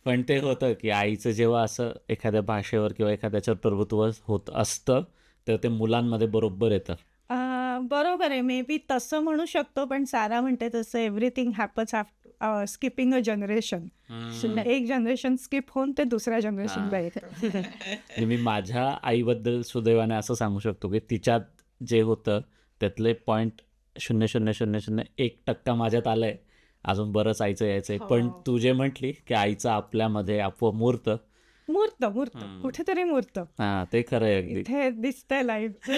पण ते होतं की आईचं जेव्हा असं एखाद्या भाषेवर किंवा एखाद्याच्यावर प्रभुत्व होत असतं तर ते मुलांमध्ये बरोबर येतं. बरोबर आहे, मे बी तसं म्हणू शकतो. पण सारा म्हणते तसं everything happens skipping a generation. एक जनरेशन स्किप होऊन ते दुसऱ्या जनरेशनला येतं. मी माझ्या आईबद्दल सुदैवाने असं सांगू शकतो की तिच्यात जे होतं त्यातले 0.0001% माझ्यात आलंय. अजून बरंच आईचं यायचंय. पण तू जे म्हटली की आईचं आपल्यामध्ये आपोआप मूर्त कुठेतरी मूर्त. ते खरं आहे अगदी. इथे दिसतंय लाईफ.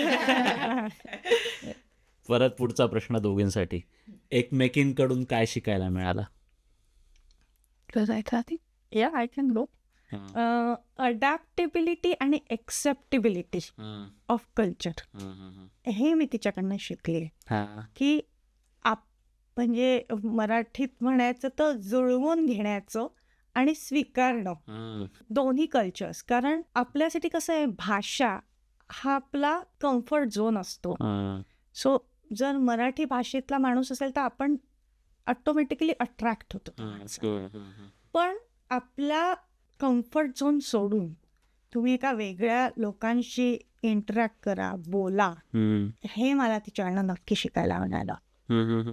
परत पुढचा प्रश्न दोघींसाठी, एकमेकींकडून काय शिकायला मिळालं? I can go. अडॅप्टेबिलिटी आणि एक्सेप्टेबिलिटी ऑफ कल्चर हे मी तिच्याकडनं शिकली आहे. की म्हणजे मराठीत म्हणायचं तर जुळवून घेण्याचं आणि स्वीकारणं दोन्ही कल्चर्स. कारण आपल्यासाठी कसं आहे, भाषा हा आपला कम्फर्ट झोन असतो. सो जर मराठी भाषेतला माणूस असेल तर आपण ऑटोमॅटिकली अट्रॅक्ट होतो. पण आपला कम्फर्ट झोन सोडून तुम्ही एका वेगळ्या लोकांशी इंटरॅक्ट करा, बोला, हे मला तिच्याकडनं नक्की शिकायला मिळालं.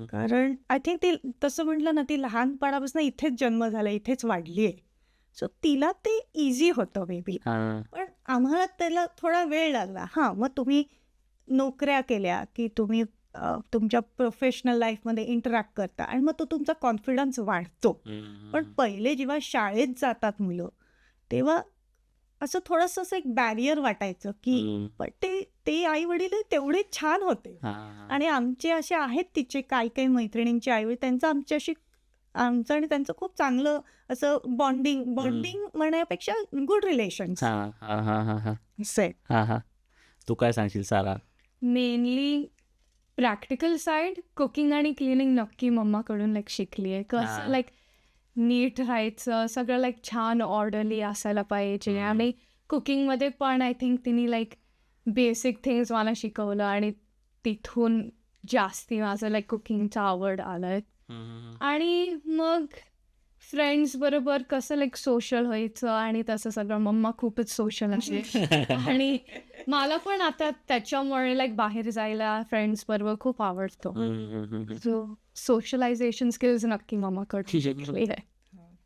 कारण आय थिंक ती तसं म्हटलं ना, ती लहानपणापासून इथेच जन्म झाला, इथेच वाढली आहे. सो तिला ते इझी होतं मे बी. पण आम्हाला त्याला थोडा वेळ लागला. हां, मग तुम्ही नोकऱ्या केल्या की तुम्ही तुमच्या प्रोफेशनल लाईफमध्ये इंटरॅक्ट करता आणि मग तो तुमचा कॉन्फिडन्स वाढतो. पण पहिले जेव्हा शाळेत जातात मुलं तेव्हा असं थोडंसं असं एक बॅरियर वाटायचं की पण ते आई वडील तेवढे छान होते. आणि आमचे असे आहेत तिचे काही मैत्रिणींचे आई वडील, त्यांचं आमच्याशी आमचं आणि त्यांचं खूप चांगलं असं बॉन्डिंग म्हणण्यापेक्षा गुड रिलेशन. तू काय सांगशील सारा? मेनली प्रॅक्टिकल साईड कुकिंग आणि क्लिनिंग नक्की मम्माकडून लाईक शिकली आहे. कसं लाईक नीट राहायचं, सगळं लाईक छान ऑर्डरली असायला पाहिजे. आणि कुकिंगमध्ये पण आय थिंक तिने लाईक बेसिक थिंग्स मला शिकवलं आणि तिथून जास्ती माझं लाईक कुकिंगचं आवड आलं. आणि मग फ्रेंड्स बरोबर कसं लाईक सोशल व्हायचं आणि तसं सगळं. मम्मा खूपच सोशल आहे आणि मला पण आता त्याच्यामुळे लाईक बाहेर जायला फ्रेंड्स बरोबर खूप आवडतो. सो सोशलायझेशन स्किल्स नक्की मम्माकडे शिकली आहे.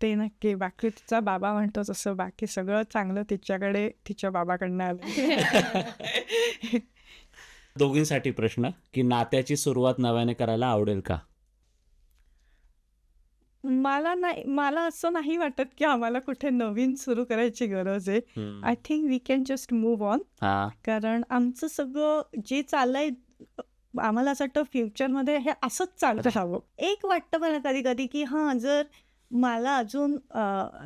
ते नक्की. बाकी तिचा बाबा म्हणतो तसं बाकी सगळं चांगलं तिच्याकडे तिच्या बाबाकडनं आलं. दोघींसाठी प्रश्न की नात्याची सुरुवात नव्याने करायला आवडेल का? मला असं नाही वाटत की आम्हाला कुठे नवीन सुरू करायची गरज आहे. I think we can just move on. कारण आमचं सगळं जे चाललंय आम्हाला असं वाटतं फ्युचरमध्ये हे असंच चालत राहावं. एक वाटतं मला कधी कधी की हां, जर मला अजून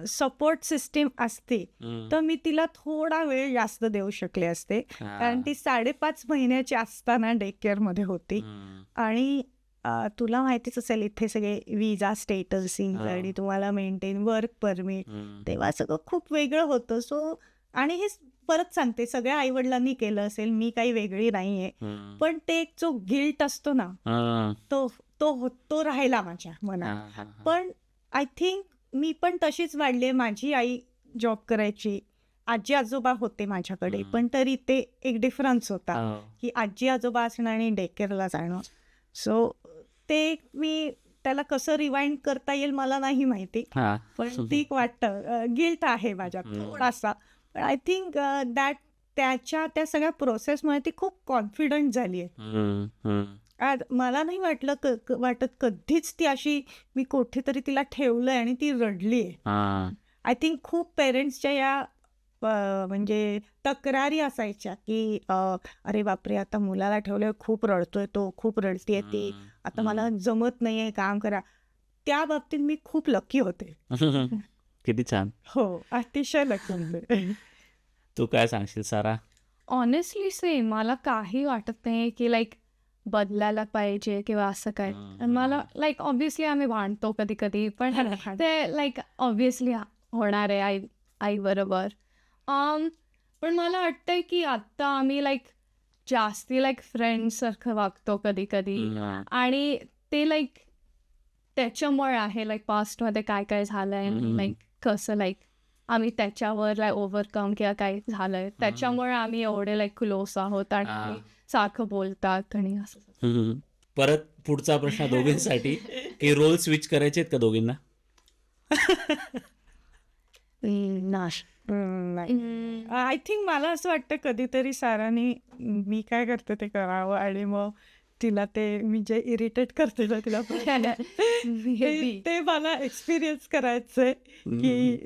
सपोर्ट सिस्टीम असते तर मी तिला थोडा वेळ जास्त देऊ शकले असते. कारण ती 5.5 महिन्याची असताना डे केअरमध्ये होती. आणि तुला माहितीच असेल इथे सगळे विजा स्टेटस आणि तुम्हाला मेंटेन वर्क परमिट, तेव्हा सगळं खूप वेगळं होतं. सो आणि हे परत सांगते सगळ्या आईवडिलांनी केलं असेल, मी काही वेगळी नाहीये. पण ते एक जो गिल्ट असतो ना तो राहिला माझ्या मनात. पण आय थिंक मी पण तशीच वाढले. माझी आई जॉब करायची, आजी आजोबा होते माझ्याकडे, पण तरी ते एक डिफरन्स होता की आजी आजोबा असणं आणि डे केअरला जाणं. सो ते मी त्याला कसं रिवाइंड करता येईल मला नाही माहिती. पण ती वाटतं गिल्ट आहे माझ्यात थोडासा. पण आय थिंक त्या सगळ्या प्रोसेसमुळे ती खूप कॉन्फिडंट झाली आहे. मला नाही वाटत कधीच ती अशी मी कुठेतरी तिला ठेवलंय आणि ती रडली आहे. आय थिंक खूप पेरेंट्सच्या या म्हणजे तक्रारी असायच्या की अरे बापरे, आता मुलाला ठेवलंय, खूप रडतोय तो, खूप रडतीये ती, आता मला जमत नाहीये, काम करा. त्या बाबतीत मी खूप लकी होते. किती छान. हो, अतिशय लकी होते. तू काय सांगशील सारा? Honestly same. मला काही वाटत नाही की लाईक बदलायला पाहिजे किंवा असं काय. मला लाईक ऑब्व्हियसली आम्ही भांडतो कधी कधी, पण ते लाईक ऑब्व्हियसली होणार आहे आई बरोबर. पण मला वाटतंय की आता आम्ही लाईक जास्ती लाईक फ्रेंड्ससारखं वागतो कधी कधी. आणि ते लाईक त्याच्यामुळे आहे लाईक पास्टमध्ये काय काय झालंय, लाईक कसं लाईक आम्ही त्याच्यावर लाईक ओव्हरकम किंवा काय झालंय त्याच्यामुळे आम्ही एवढे लाईक क्लोज आहोत आणि सारखं बोलतात आणि असं. परत पुढचा प्रश्न दोघींसाठी की रोल स्विच करायचे आहेत का दोघींना? आय थिंक मला असं वाटतं कधीतरी साराने मी काय करते ते करावं आणि मग तिला ते मी जे इरिटेट करते ना तिला ते मला एक्सपिरियन्स करायचंय की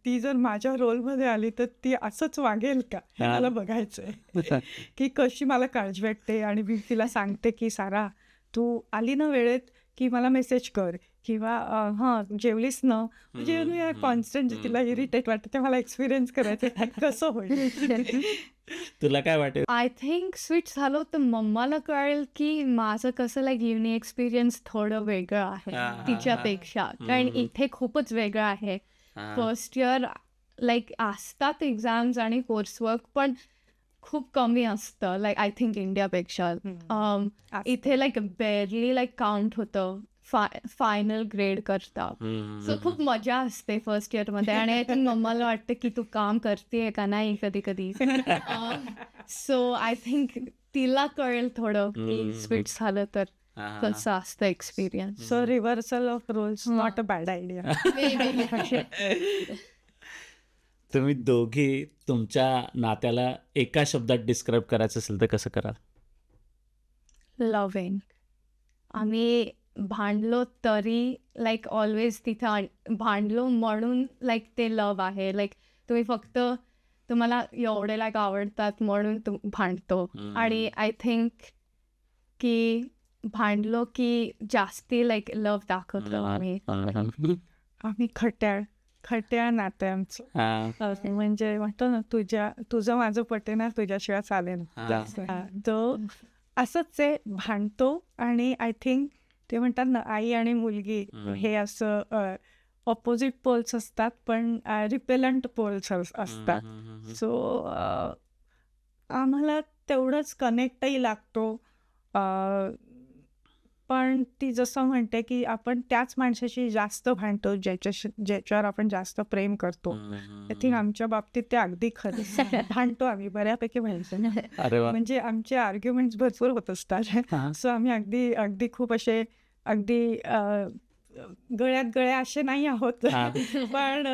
ती जर माझ्या रोलमध्ये आली तर ती असंच वागेल का, हे मला बघायचंय की कशी मला काळजी वाटते. आणि मी तिला सांगते की सारा, तू आली ना वेळेत की मला मेसेज कर किंवा हां जेवलीस ना, म्हणजे मी कॉन्स्टंट तिला इरिटेट वाटतं ते मला एक्सपिरियन्स करायचं कसं होईल. तुला काय वाटेल? आय थिंक स्विच झालं तर मम्माला कळेल की माझं कसं लाईक युनिक एक्सपिरियन्स थोडं वेगळं आहे तिच्यापेक्षा. कारण इथे खूपच वेगळं आहे. फर्स्ट इयर लाईक असतात एक्झाम्स आणि कोर्सवर्क, पण खूप कमी असतं लाईक आय थिंक इंडियापेक्षा. इथे लाईक बेअरली लाईक काउंट होतं, फायनल ग्रेड करता. सो खूप मजा असते फर्स्ट इयरमध्ये. आणि आय थिंक मम्माला वाटतं की तू काम करते का नाही कधी कधी. सो आय थिंक तिला कळेल थोडं की स्विच झालं तर कसं असतं experience. So reversal of roles not a bad idea. तुम्ही दोघी तुमच्या नात्याला एका शब्दात डिस्क्राईब करायचं असेल तर कसं कराल? लव्हिंग. आम्ही भांडलो तरी लाईक ऑलवेज तिथं भांडलो म्हणून लाईक ते लव आहे. लाईक तुम्ही फक्त तुम्हाला एवढे लाईक आवडतात म्हणून भांडतो. आणि आय थिंक की भांडलो की जास्ती लाईक लव दाखवतो आम्ही. आम्ही खट्याळ नातं आहे आमचं. म्हणजे म्हणतो ना, तुझं माझं पटेना, तुझ्याशिवाय चालेल. तो असंच आहे, भांडतो. आणि आय थिंक ते म्हणतात ना, आई आणि मुलगी हे असं ऑपोजिट पोल्स असतात, पण रिपेलंट पोल्स असतात. सो आम्हाला तेवढंच कनेक्टही लागतो. पण ती जसं म्हणते की आपण त्याच माणसाशी जास्त भांडतो ज्याच्यावर आपण जास्त प्रेम करतो. आय थिंक आमच्या बाबतीत ते अगदी खरं. भांडतो आम्ही, बऱ्यापैकी भांडतो. अरे वा. म्हणजे आमचे आर्ग्युमेंट्स भरपूर होत असतात. सो आम्ही अगदी अगदी खूप असे अगदी गळ्यात गळ्या असे नाही आहोत. पण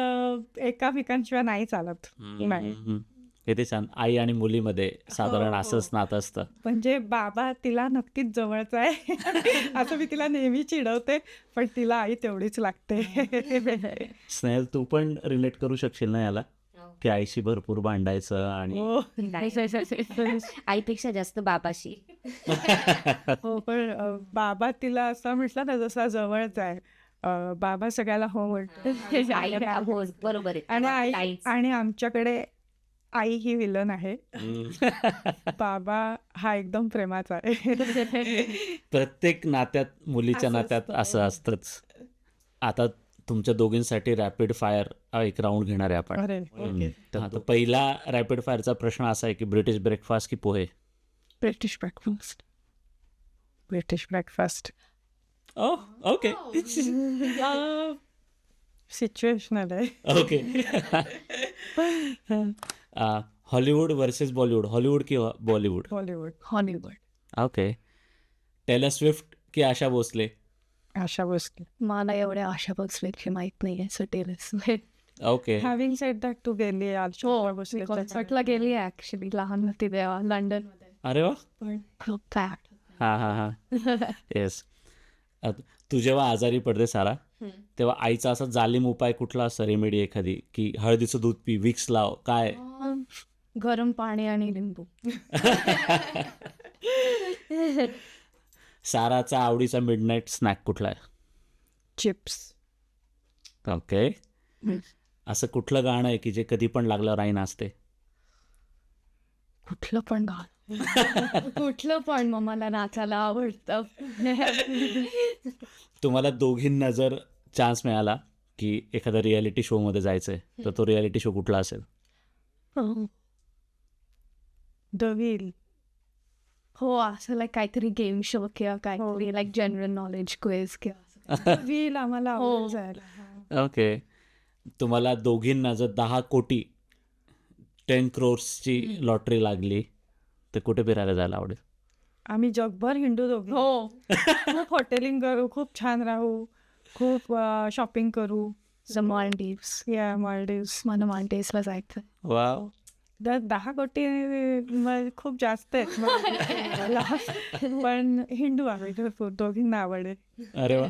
एकामेकांशिवाय नाही चालत. नाही. किती छान. आई आणि मुलीमध्ये साधारण हो. असंच नातं असतं. म्हणजे बाबा तिला नक्कीच जवळचा आहे असं मी तिला नेहमी चिडवते, पण तिला आई तेवढीच लागते. स्नेहल, तू पण रिलेट करू शकशील ना याला, की आईशी भरपूर भांडायचं आणि हो. आईपेक्षा जास्त बाबाशी. हो, पण बाबा तिला असं म्हटलं ना, जसा जवळचा आहे. बाबा सगळ्याला हो म्हणतो. आईला हो, बरोबर आणि आहे. आणि आमच्याकडे आई ही विलन आहे. बाबा हा एकदम प्रेमाचा आहे. प्रत्येक नात्यात, मुलीच्या असं नात्यात असतं. असं असतंच. आता तुमच्या दोघींसाठी रॅपिड फायर एक राऊंड घेणार आहे आपण. अरे, ओके. तर पहिला रॅपिड फायरचा प्रश्न असा आहे की ब्रिटिश ब्रेकफास्ट की poha? British breakfast. British breakfast. Okay. Situational आहे. Okay. Hollywood versus Bollywood? Hollywood की Bollywood? Hollywood. Okay. Taylor Swift की आशा भोसले? आशा भोसले. मला एवढ्या आशा भोसलेची माहित नाही आहे. So Taylor's. Okay. Having said that, तू गेली हो, आशा भोसले कॉन्सर्टला गेली आहे ऍक्च्युली. लहान होती तेव्हा लंडनमध्ये. अरे वा. पण खूप काय हां. येस. तू जेव्हा आजारी पडते सारा, तेव्हा आईचा असा जालिम उपाय कुठला असतो, रेमेडी एखादी, की हळदीचं दूध पी, विक्स लाव, काय? गरम पाणी आणि लिंबू. साराचा आवडीचा मिडनाईट स्नॅक कुठला आहे? चिप्स. ओके. असं कुठलं गाणं आहे की जे कधी पण लागल्यावर आई नाचते? कुठलं पण गाणं. कुठलं पण मग मला नाचायला आवडतं. तुम्हाला दोघींना जर चान्स मिळाला की एखाद्या रियालिटी शोमध्ये जायचंय, तर तो रियालिटी शो कुठला असेल? The wheel. हो, असं लाईक काहीतरी गेम शो किंवा काहीतरी लाईक जनरल नॉलेज क्विज किंवा व्हील आम्हाला हो. आवडेल जायला. ओके. तुम्हाला दोघींना जर 10 कोटी 10 crores लॉटरी लागली तर कुठे फिरायला जायला आवडेल? आम्ही जगभर हिंडू दोघी. हो. खूप हॉटेलिंग करू, खूप छान राहू, खूप शॉपिंग करू. मालदीव्स. या मालदीव्स. मला मालदीव्सला जायचं. वाव. 10 कोटी खूप जास्त आहेत मला. पण हिंडू आम्ही भरपूर, दोघींना आवडेल. अरे वा.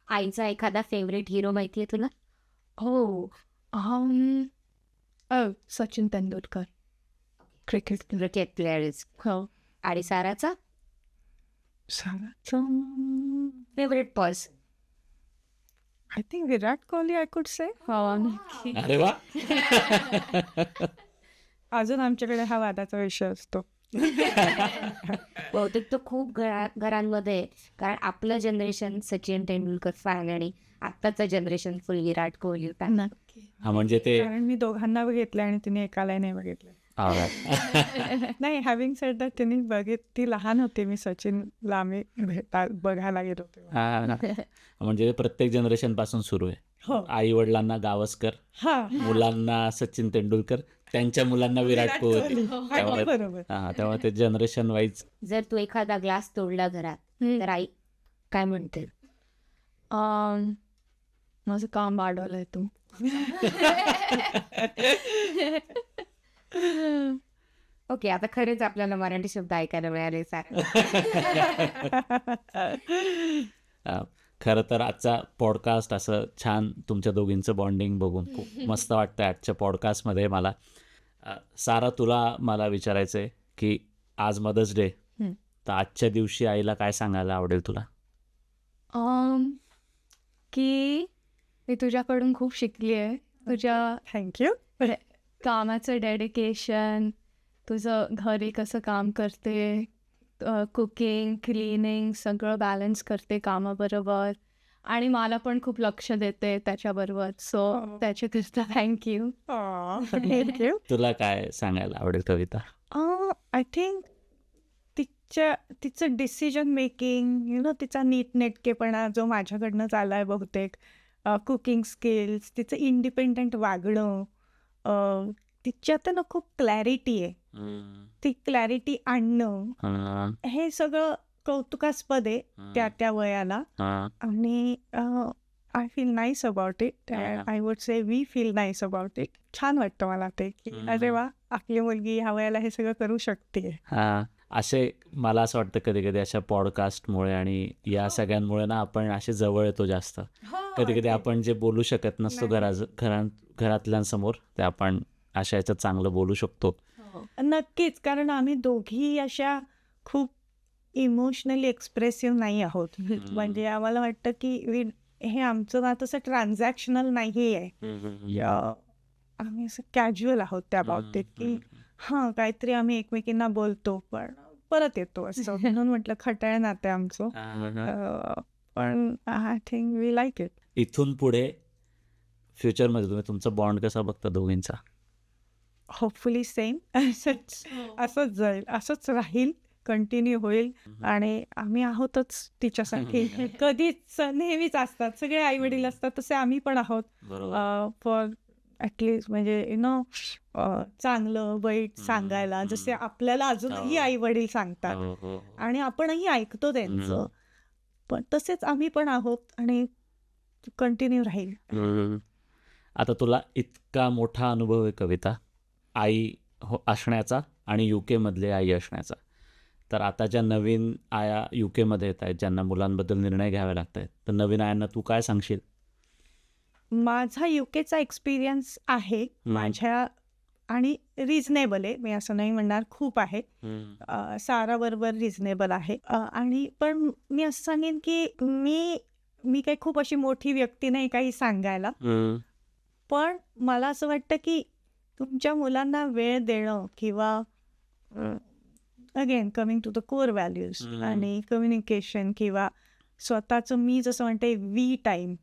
आईचा एखादा फेवरेट हिरो माहितीये तुला? हो. Sachin Tendulkar. Cricket. Cricket players. हो. आणि साराचा साराचं favourite person? I think Virat Kohli, I could say. अरे वा. अजून आमच्याकडे हा वादाचा विषय असतो. बहुतेक तो खूप घरांमध्ये आहे. कारण आपलं जनरेशन सचिन तेंडुलकर फॅन आणि आत्ताचं जनरेशन फुल विराट कोहली फॅन. हा, म्हणजे ते कारण मी दोघांना बघितलं आणि तिने एकालाही नाही बघितलं. नाही, हॅव्हिंग सेड दॅट तिने ती लहान होती, मी सचिनला आम्ही बघायला गेलो होतो. म्हणजे ते प्रत्येक जनरेशन पासून सुरू आहे. हो. आई वडिलांना गावस्कर, मुलांना सचिन तेंडुलकर, त्यांच्या मुलांना विराट कोहली. बरोबर. तेव्हा ते जनरेशन वाईज. जर तू एखादा ग्लास तोडला घरात तर आई काय म्हणते? माझं काम वाढवलंय तू. ओके, आता खरेच आपल्याला मराठी शब्द ऐकायला मिळाले सर. खरं तर आजचा पॉडकास्ट असं छान तुमच्या दोघींचं बॉन्डिंग बघून खूप मस्त वाटतं आजच्या पॉडकास्टमध्ये मला. सारा, तुला मला विचारायचं आहे की आज मदर्स डे, तर आजच्या दिवशी आईला काय सांगायला आवडेल तुला? की मी तुझ्याकडून खूप शिकली आहे. तुझ्या थँक्यू. कामाचं डेडिकेशन, तुझं घरी कसं काम करते, कुकिंग, क्लिनिंग सगळं बॅलन्स करते कामाबरोबर, आणि मला पण खूप लक्ष देते त्याच्याबरोबर. सो त्याच्याकरता थँक्यू. थँक्यू. तुला काय सांगायला आवडेल कविता? आय थिंक तिचं डिसिजन मेकिंग, तिचा नीटनेटकेपणा जो माझ्याकडनं चालला आहे बहुतेक, कुकिंग स्किल्स, तिचं इंडिपेंडंट वागणं, तिच्यात ना खूप क्लॅरिटी आहे. ती क्लॅरिटी आणणं हे सगळं कौतुकास्पद आहे त्या त्या वयाला. आणि I feel nice about it. I would say we feel nice about it. छान वाटतं मला ते की अरे वा, आपली मुलगी ह्या वयाला हे सगळं करू शकते. असे मला असं वाटतं कधी कधी अशा पॉडकास्टमुळे आणि या सगळ्यांमुळे ना आपण असे जवळ येतो जास्त. कधी कधी आपण जे बोलू शकत नसतो घरातल्यांसमोर, ते आपण अशा याच्यात चांगलं बोलू शकतो. नक्कीच, कारण आम्ही दोघी अशा खूप इमोशनली एक्सप्रेसिव्ह नाही आहोत. म्हणजे आम्हाला वाटतं की हे आमचं नातं असं ट्रान्झॅक्शनल नाही आहे. आम्ही असं कॅज्युअल आहोत त्या बाबतीत की काहीतरी आम्ही एकमेकींना बोलतो पण परत येतो असं. म्हणून म्हटलं खटाळ नातं आहे आमचं. पण I think we like it. इथून पुढे फ्युचरमध्ये तुम्ही तुमचा बॉन्ड कसा बघता दोघींचा? होपफुली सेम असंच जाईल, असंच राहील, कंटिन्यू होईल. आणि आम्ही आहोतच तिच्यासाठी. कधीच नेहमीच असतात, सगळे आई वडील असतात तसे आम्ही पण आहोत. फॉर ॲटलिस्ट म्हणजे चांगलं वाईट सांगायला, जसे आपल्याला अजूनही आई वडील सांगतात आणि आपणही ऐकतो त्यांचं, पण तसेच आम्ही पण आहोत आणि कंटिन्यू राहील. आता तुला इतका मोठा अनुभव आहे कविता, आई असण्याचा आणि UK मधले आई असण्याचा. तर आता ज्या नवीन आया UK मध्ये येत आहेत, ज्यांना मुलांबद्दल निर्णय घ्यावे लागत आहेत, तर नवीन आयांना तू काय सांगशील? माझा UKचा एक्सपिरियन्स आहे माझ्या, आणि रिझनेबल आहे. मी असं नाही म्हणणार खूप आहे, साराबरोबर रिझनेबल आहे. आणि पण मी असं सांगेन की मी काही खूप अशी मोठी व्यक्ती नाही काही सांगायला, पण मला असं वाटतं की तुमच्या मुलांना वेळ देणं किंवा again coming to the core values आणि कम्युनिकेशन किंवा स्वतःचं, मी जसं म्हणते वी टाईम,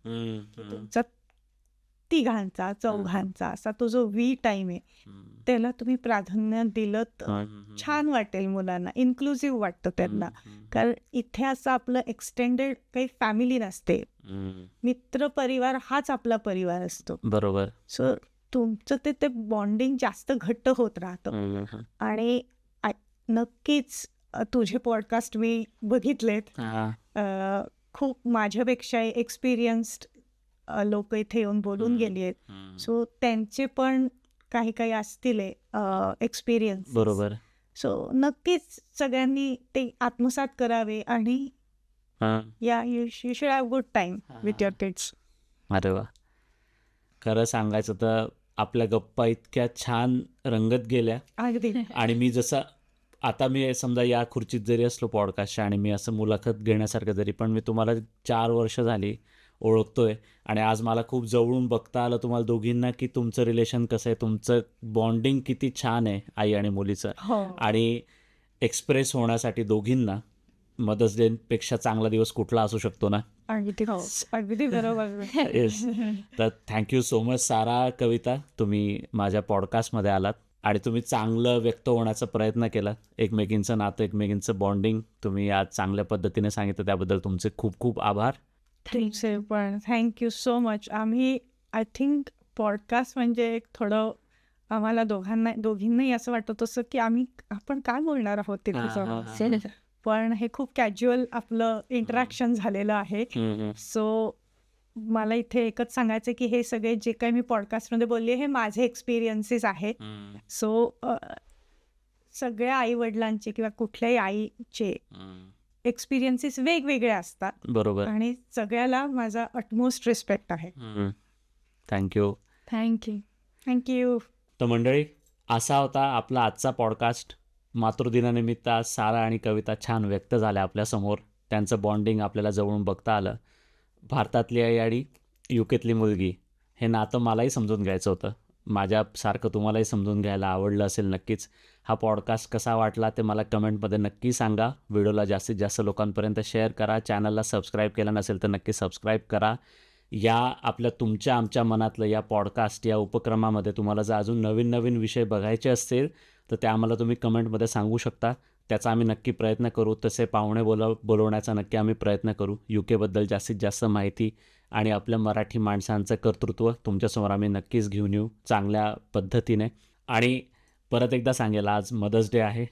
तुमचा तिघांचा चौघांचा असा तो जो वी टाईम आहे, त्याला तुम्ही प्राधान्य दिलं तर छान वाटेल मुलांना, इन्क्लुसिव्ह वाटतं त्यांना. कारण इथे असं आपलं एक्सटेंडेड काही फॅमिली नसते, मित्र परिवार हाच आपला परिवार असतो. बरोबर. सो तुमचं ते बॉन्डिंग जास्त घट्ट होत राहतं. आणि नक्कीच तुझे पॉडकास्ट मी बघितलेत, खूप माझ्यापेक्षा एक्सपिरियन्स्ड लोक इथे येऊन बोलून गेली आहेत. सो त्यांचे पण काही काही असतील एक्सपिरियन्स. बरोबर. सो नक्कीच सगळ्यांनी ते आत्मसात करावे आणि you should have good time with your kids. अरे वा, खरं सांगायचं तर आपल्या गप्पा इतक्या छान रंगत गेल्या. अगदी. आणि मी जसं आता मी समजा या खुर्चीत जरी असलो पॉडकास्टच्या आणि मी असं मुलाखत घेण्यासारखं जरी, पण मी तुम्हाला 4 वर्ष झाली ओळखतोय आणि आज मला खूप जवळून बघता आलं तुम्हाला दोघींना की तुमचं रिलेशन कसं आहे, तुमचं बॉन्डिंग किती छान आहे आई आणि मुलीचं. आणि एक्सप्रेस होण्यासाठी दोघींना मदर्स डे पेक्षा चांगला दिवस कुठला असू शकतो ना. अगदी बरोबर. येस. तर थँक्यू सो मच सारा, कविता, तुम्ही माझ्या पॉडकास्टमध्ये आलात आणि तुम्ही चांगलं व्यक्त होण्याचा प्रयत्न केला. एकमेकींचं नातं, एकमेकींचं बॉन्डिंग तुम्ही आज चांगल्या पद्धतीने सांगितलं, त्याबद्दल तुमचे खूप खूप आभार. तुमचे पण थँक्यू सो मच. आम्ही आय थिंक पॉडकास्ट म्हणजे एक थोडं आम्हाला दोघींनाही असं वाटत असं की आपण काय बोलणार आहोत तिथे, पण हे खूप कॅज्युअल आपलं इंटरॅक्शन झालेलं आहे. सो मला इथे एकच सांगायचं की हे सगळे जे काही मी पॉडकास्टमध्ये बोलली हे माझे एक्सपिरियन्सेस आहेत. सो सगळ्या आईवडिलांचे किंवा कुठल्याही आईचे एक्सपिरियन्सेस वेगवेगळे असतात बरोबर. आणि सगळ्याला माझा अटमोस्ट रिस्पेक्ट आहे. थँक्यू. थँक्यू. थँक्यू. तर मंडळी, असा होता आपला आजचा पॉडकास्ट. मातृदिनानिमित्त आज सारा आणि कविता छान व्यक्त झाल्या आपल्यासमोर. त्यांचं बॉन्डिंग आपल्याला जवळून बघता आलं. भारतातली आई आणि युकेतली मुलगी हे नातं मलाही समजून घ्यायचं होतं. माझ्यासारखं तुम्हालाही समजून घ्यायला आवडलं असेल नक्कीच. हा पॉडकास्ट कसा वाटला ते मला कमेंटमध्ये नक्की सांगा. व्हिडिओला जास्तीत जास्त लोकांपर्यंत शेअर करा. चॅनलला सबस्क्राईब केलं नसेल तर नक्की सबस्क्राईब करा. या आपल्या तुमच्या आमच्या मनातलं या पॉडकास्ट या उपक्रमामध्ये तुम्हाला जर अजून नवीन नवीन विषय बघायचे असतील तर ते आम्हाला तुम्ही कमेंटमध्ये सांगू शकता. त्याचा आम्ही नक्की प्रयत्न करू. तसे पाहुणे बोलवण्याचा नक्की आम्ही प्रयत्न करू. युकेबद्दल जास्तीत जास्त माहिती आणि आपल्या मराठी माणसांचं कर्तृत्व तुमच्यासमोर आम्ही नक्कीच घेऊन येऊ चांगल्या पद्धतीने. आणि परत एकदा सांगेल, आज मदर्स डे आहे,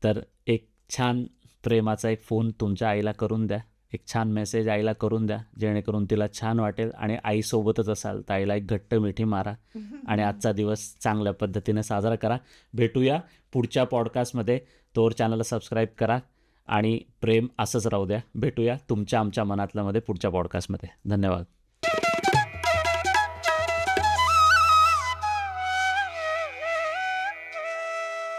तर एक छान प्रेमाचा एक फोन तुमच्या आईला करून द्या. एक छान मेसेज आईला करून द्या, जेणेकरून तिला छान वाटेल. आणि आईसोबतच असाल तर आईला एक घट्ट मिठी मारा आणि आजचा दिवस चांगल्या पद्धतीने साजरा करा. भेटूया पुढच्या पॉडकास्टमध्ये. तोवर चॅनलला सबस्क्राईब करा आणि प्रेम असंच राहू द्या. भेटूया तुमच्या आमच्या मनातल्यामध्ये पुढच्या पॉडकास्टमध्ये. धन्यवाद.